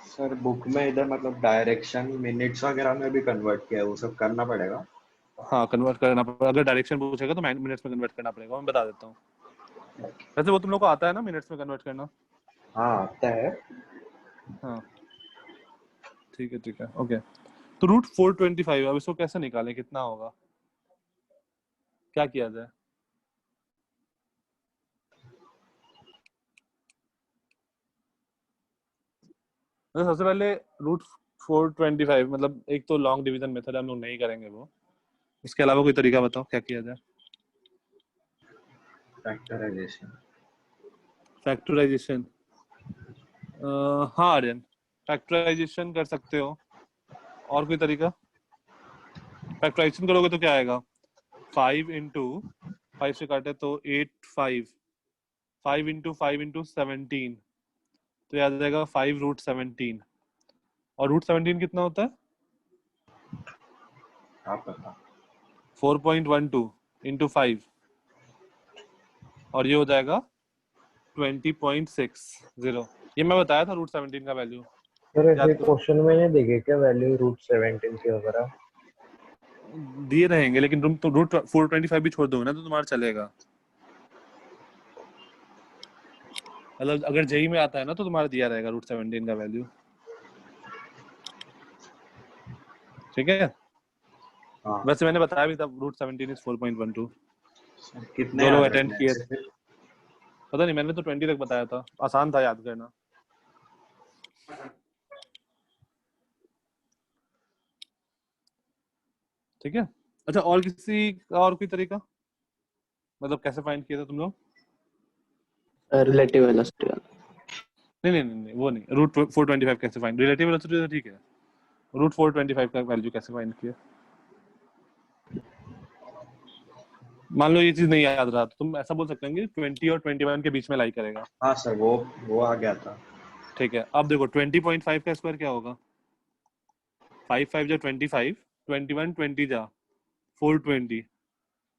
B: Sir book में इधर मतलब डायरेक्शन मिनट्स वगैरह में भी कन्वर्ट किया है, वो सब करना पड़ेगा।
A: हाँ कन्वर्ट करना पड़ेगा, अगर डायरेक्शन पूछेगा तो मिनट्स में कन्वर्ट करना पड़ेगा, मैं बता देता हूँ। वैसे वो तुम लोग को आता है ना मिनट्स में कन्वर्ट करना?
B: हाँ आता है।
A: हाँ ठीक है ओके। तो √425, अब इसको कैसे निकालें, कितना होगा, क्या किया जाए? तो सबसे पहले √425 मतलब एक तो लॉन्ग डिवीजन मेथड हम लोग नहीं करेंगे वो, उसके अलावा कोई तरीका बताओ क्या किया जाए। फैक्टराइजेशन, हाँ आर्यन फैक्टराइजेशन कर सकते हो, और कोई तरीका? फैक्टराइजेशन करोगे तो क्या आएगा, 5 इंटू 5 से काटे तो 8 5 इंटू 5 इंटू 17, तो याद जाएगा 5√17, और √17 कितना होता है,
B: आप बता।
A: 4.12 इंटू 5, और ये हो जाएगा 20.60। ये मैं बताया था √17 का वैल्यू,
F: सर ऐसे
A: याद करो।
F: क्वेश्चन में नहीं देखे क्या वैल्यू √17 के वगैरह?
A: दिए रहेंगे, लेकिन तुम तो √425 भी छोड़ दोगे ना तो तुम्हारा चलेगा, मतलब अगर जेई में आता है ना तो तुम्हारा दिया रहेगा √17 का वैल्यू, ठीक है।
B: हाँ
A: वैसे मैंने बताया भी था √17 इज 4.12।
B: सर कितने
A: जो लोग
B: याद
A: अटेंड
B: रखने हैं
A: किए
B: ऐसे
A: थे,
B: फिर?
A: पता नहीं, मैंने तो 20 तक बताया था, आसान था याद करना, ठीक है। अच्छा और किसी का और कोई तरीका, मतलब कैसे फाइंड किया था तुम लोग?
D: Relative velocity.
A: नहीं वो नहीं, √425 कैसे फाइंड, रिलेटिव वेलोसिटी तो ठीक है, √425 का वैल्यू कैसे फाइंड किया? मान लो ये चीज नहीं याद रहा तो तुम ऐसा बोल सकते हैं कि 20 और 21 के बीच में लाई करेगा,
B: हाँ सर वो आ गया था।
A: ठीक है। अब देखो 20.5 का स्क्वायर क्या होगा, 5 5 जा 25, 21 20 जा 420,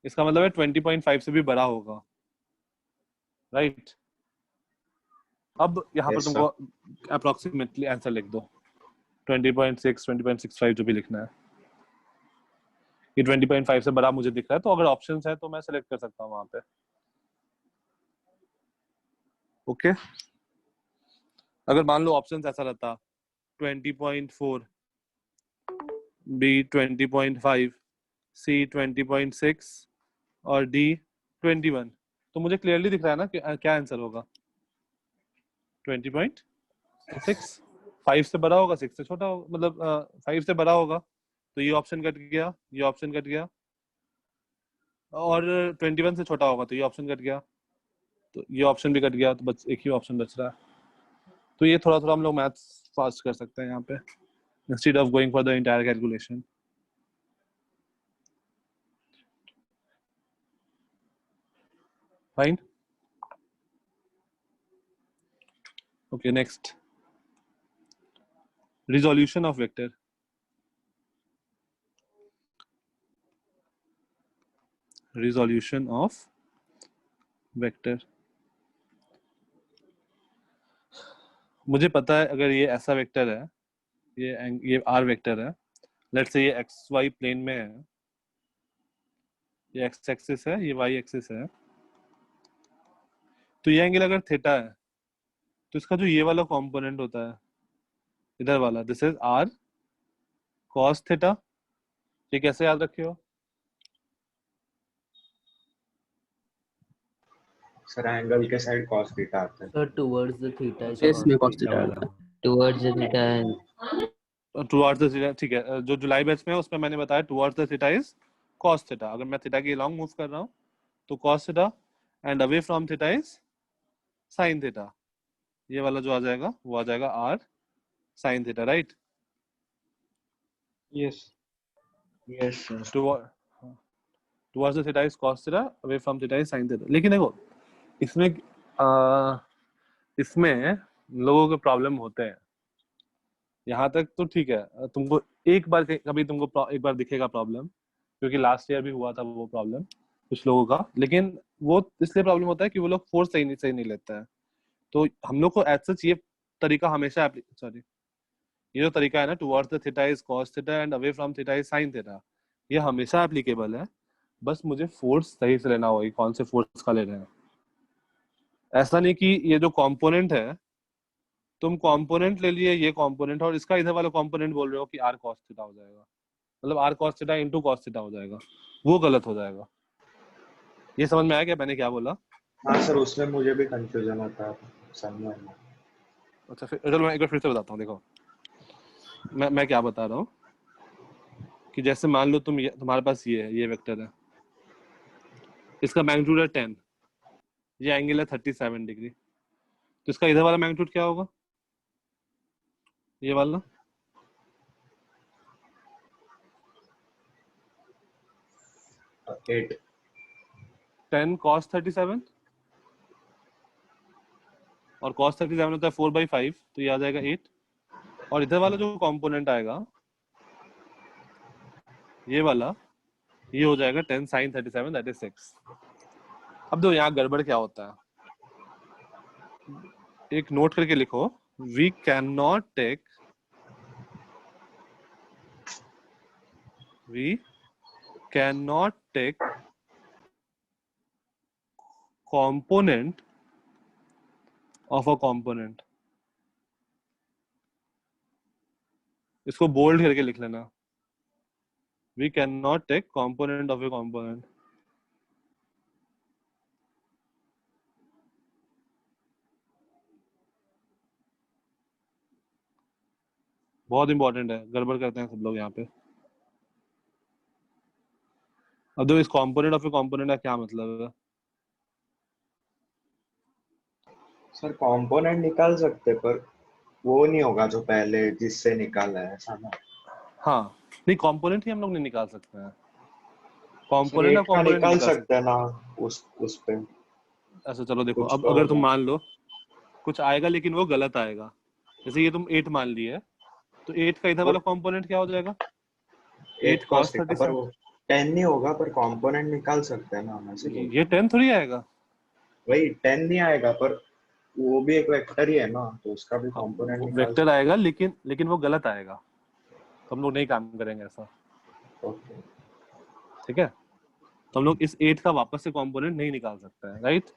A: इसका मतलब है 20.5 से भी बड़ा होगा, राइट। अब यहाँ पर
B: यस
A: तुमको
B: सर।
A: अप्रोक्सीमेटली आंसर लिख दो, 20.6 20.65 जो भी लिखना है। ये 20.5 से बड़ा मुझे दिख रहा है, तो अगर ऑप्शंस है तो मैं सेलेक्ट कर सकता हूँ वहां पे, ओके। अगर मान लो ऑप्शंस ऐसा रहता 20.4, बी 20.5, सी 20.6 और डी 21, तो मुझे क्लियरली दिख रहा है ना कि क्या आंसर होगा, 20.6। 5 से बड़ा होगा, 6 से छोटा होगा, मतलब 5 से बड़ा होगा, तो ये ऑप्शन कट गया, ये ऑप्शन कट गया, और 21 से छोटा होगा तो ये ऑप्शन कट गया, तो ये ऑप्शन भी कट गया, तो बस एक ही ऑप्शन बच रहा है। तो ये थोड़ा थोड़ा हम लोग मैथ्स फास्ट कर सकते हैं यहाँ पे, instead of going for the entire calculation. Fine, okay next, resolution of vector, resolution of vector। मुझे पता है अगर ये ऐसा वेक्टर है, ये r वेक्टर है, लेट्स से ये एक्स वाई प्लेन में है, ये एक्स एक्सिस है, ये वाई एक्सिस है, तो ये एंगल अगर थीटा है तो इसका जो ये वाला कंपोनेंट होता है इधर वाला, this is r cos theta. ये कैसे याद रखे हो,
B: सर एंगल के साइड cos थीटा आता है।
C: Sir towards the theta is
D: face में
C: cos
D: cos
A: क्या
C: थीटा।
D: theta
A: बोला?
D: towards the theta and
A: towards the theta, ठीक है। जो जुलाई बैच में है उसमें मैंने बताया towards the theta is cos theta. अगर मैं थीटा के अलॉन्ग मूव कर रहा हूँ तो cos theta, and away from theta is sin theta. ये वाला जो आ जाएगा वो आ जाएगा r sin theta, right?
B: Yes sir.
A: Towards the theta is cos theta, away from theta is sin theta. लेकिन देखो इसमें इसमें लोगों के प्रॉब्लम होते हैं। यहाँ तक तो ठीक है, तुमको एक बार कभी तुमको एक बार दिखेगा प्रॉब्लम, क्योंकि लास्ट ईयर भी हुआ था वो प्रॉब्लम कुछ लोगों का। लेकिन वो इसलिए प्रॉब्लम होता है कि वो लोग फोर्स सही नहीं लेते हैं। तो हम लोग को एज सच ये तरीका हमेशा सॉरी, ये जो तरीका है ना, towards the theta is cos theta and away from theta is sin theta, ये हमेशा एप्लीकेबल है। बस मुझे फोर्स सही से लेना होगा, कौन से फोर्स का ले रहे हैं। ऐसा नहीं कि ये जो कंपोनेंट है, तुम कंपोनेंट ले लिए ये कंपोनेंट और इसका इधर वाला कंपोनेंट बोल रहे हो कि r cos थीटा हो जाएगा, मतलब r cos theta into cos theta हो जाएगा, वो गलत हो जाएगा। ये समझ में आया क्या मैंने क्या बोला?
B: हाँ सर, उसमें मुझे भी कंफ्यूजन होता है समझ में।
A: अच्छा फिर चलो मैं एक बार फिर से बताता हूँ। देखो मैं क्या बता रहा हूँ कि जैसे मान लो तुम्हारे पास ये है, ये वेक्टर है, इसका मैग्नीट्यूड है 10, ये एंगल है 37 डिग्री, तो इसका इधर वाला मैग्नीट्यूड क्या होगा? ये वाला
B: 8
A: 10 cos 37 और cos 37 होता है 4/5, तो ये आ जाएगा 8। और इधर वाला जो कंपोनेंट आएगा ये वाला, ये हो जाएगा 10 sin 37 दैट इज 6। अब दो यहाँ गड़बड़ क्या होता है, एक नोट करके लिखो, we can not take component of a component। इसको बोल्ड करके लिख लेना, we can not take component of a component। बहुत इंपॉर्टेंट है, गड़बड़ करते हैं सब लोग यहाँ पे। अब दो इस component of a component का क्या मतलब है?
B: सर कंपोनेंट निकाल सकते पर वो नहीं होगा जो पहले जिससे निकाला है, ऐसा ना।
A: हाँ नहीं, कंपोनेंट ही हम लोग नहीं निकाल सकते हैं,
B: सर
A: कंपोनेंट और
B: 8 का
A: कंपोनेंट
B: निकाल
A: निकाल सकते
B: सकते हैं ना, उस पे
A: हैं। ऐसा चलो देखो,
B: कुछ
A: अब
B: तो
A: अगर तुम
B: होगा।
A: मान लो कुछ आएगा लेकिन वो गलत आएगा, जैसे ये तुम 8 मान लिए, तो 8 का इधर वाला
B: और
A: कंपोनेंट क्या हो जाएगा?
B: 8
A: 8
B: cos
A: cos
B: थीटा, पर
A: 37।
B: वो 10 नहीं होगा, पर कंपोनेंट निकाल सकते हैं ना, हम ऐसे बोल
A: ये
B: रहे हैं।
A: 10 थोड़ी आएगा।
B: वही 10 नहीं आएगा, पर वो भी एक वेक्टर ही है ना, तो उसका भी
A: हाँ
B: कंपोनेंट
A: वो
B: निकाल
A: वेक्टर
B: सकते
A: आएगा, लेकिन वो गलत आएगा, तो हम लोग नहीं काम करेंगे ऐसा,
B: हैं। ओके।
A: ठीक है? तो हम लोग इस 8 का वापस से कंपोनेंट नहीं निकाल सकते हैं, राइट?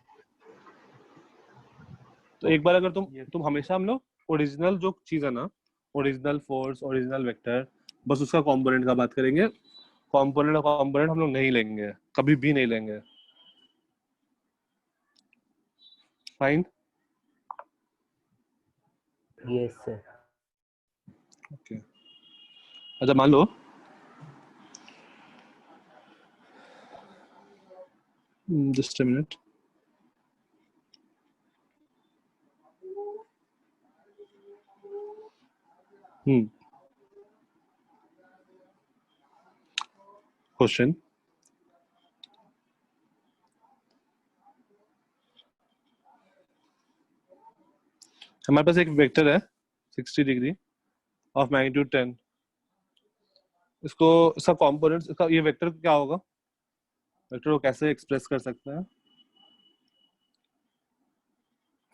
A: तो एक बार अगर तुम हमेशा हम लोग ओरिजिनल जो चीज है ना, ओरिजिनल फोर्स, ओरिजिनल वेक्टर, बस उसका कंपोनेंट का बात करेंगे। कंपोनेंट और कंपोनेंट हम लोग नहीं लेंगे, कभी भी नहीं लेंगे। फाइन?
C: Yes sir.
A: ओके। अच्छा मान लो जस्ट अ मिनट, क्वेश्चन, हमारे पास एक वेक्टर है 60 डिग्री ऑफ मैग्नीट्यूड 10, इसको इसका कंपोनेंट, इसका ये वेक्टर क्या होगा? वेक्टर को कैसे एक्सप्रेस कर सकते हैं?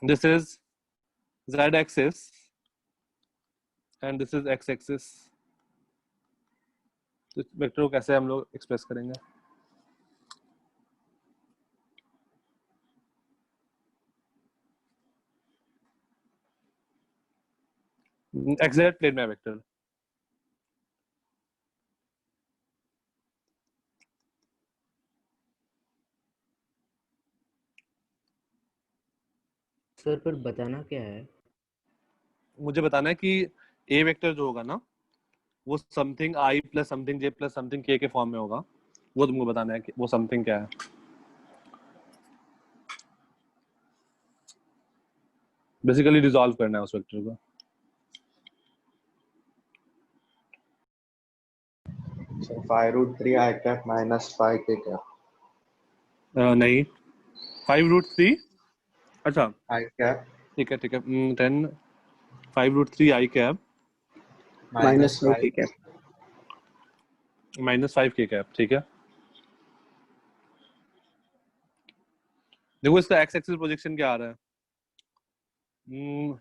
A: This is z axis and this is x axis। तो वेक्टर को कैसे हम लोग एक्सप्रेस करेंगे? xz प्लेन में वेक्टर,
C: सर पर बताना क्या है?
A: मुझे बताना है कि ए वेक्टर जो होगा ना वो something I plus something J plus something के फॉर्म में होगा, वो तुमको बताना है कि वो समथिंग क्या है। बेसिकली रिजॉल्व करना है उस वेक्टर को।
B: So 5√3 I cap minus 5k cap.
A: नहीं 5√3, अच्छा
B: I cap
A: ठीक है 10 5√3 आई कैप
B: minus 5
A: माइनस 5 के कैप, ठीक है। देखो इसका एक्स एक्सिस प्रोजेक्शन क्या आ रहा है,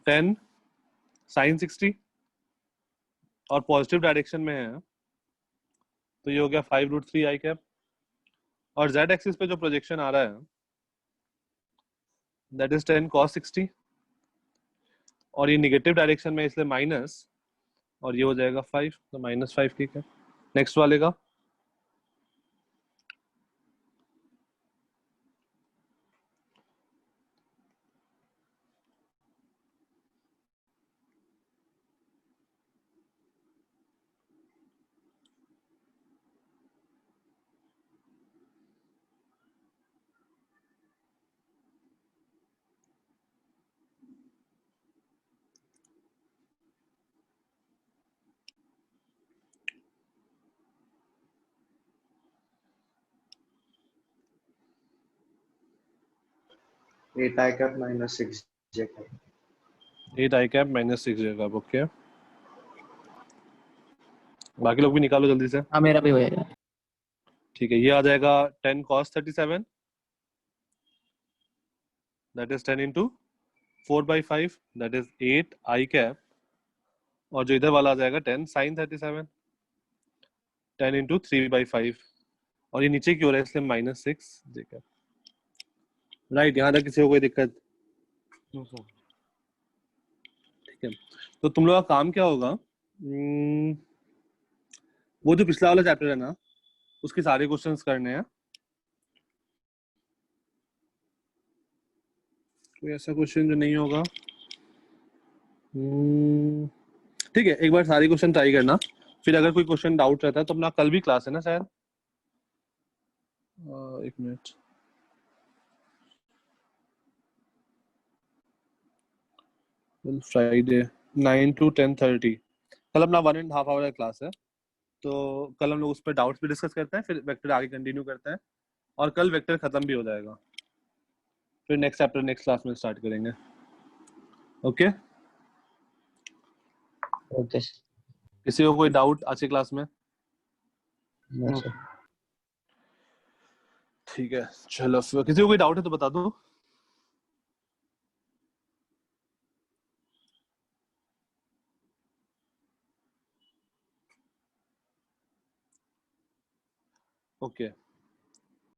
A: 10 साइन 60 और पॉजिटिव डायरेक्शन में है तो ये हो गया 5√3 आई कैप। और जेड एक्सिस पे जो प्रोजेक्शन आ रहा है दैट इज 10 cos 60 और ये निगेटिव डायरेक्शन में इसलिए माइनस, और ये हो जाएगा 5 तो -5 की कैप। नेक्स्ट वाले का
B: 8 I cap minus 6j cap.
A: 8 I cap -6 J cap, okay. बाकी लोग भी निकालो जल्दी से।
D: हाँ मेरा भी हो जाएगा।
A: ठीक है, ये आ जाएगा 10 cos 37 that is 10 into 4/5 that is 8 I cap, और जो इधर वाला आ जाएगा 10 sin 37 10 इंटू 3/5 और ये नीचे की ओर है इसलिए -6 जे कैप। राइट, यहाँ तक किसी को कोई दिक्कत? ठीक है, तो तुम लोग का काम क्या होगा, वो जो पिछला वाला चैप्टर है ना उसके सारे क्वेश्चंस करने हैं। कोई ऐसा क्वेश्चन जो नहीं होगा, ठीक है, एक बार सारे क्वेश्चन ट्राई करना, फिर अगर कोई क्वेश्चन डाउट रहता है तो अपना कल भी क्लास है ना शायद, एक मिनट, फ्राइडे 9 to 10:30 कल अपना 1.5 आवर का क्लास है, तो कल हम लोग उस पर डाउट्स भी डिस्कस करते हैं, फिर वेक्टर आगे कंटिन्यू करते हैं, और कल वेक्टर खत्म भी हो जाएगा, फिर नेक्स्ट चैप्टर नेक्स्ट क्लास में स्टार्ट करेंगे। ओके,
F: ओके
A: किसी को कोई डाउट आज की क्लास में?
F: सर।
A: ठीक है, चलो फिर किसी को कोई डाउट है तो बता दो। ओके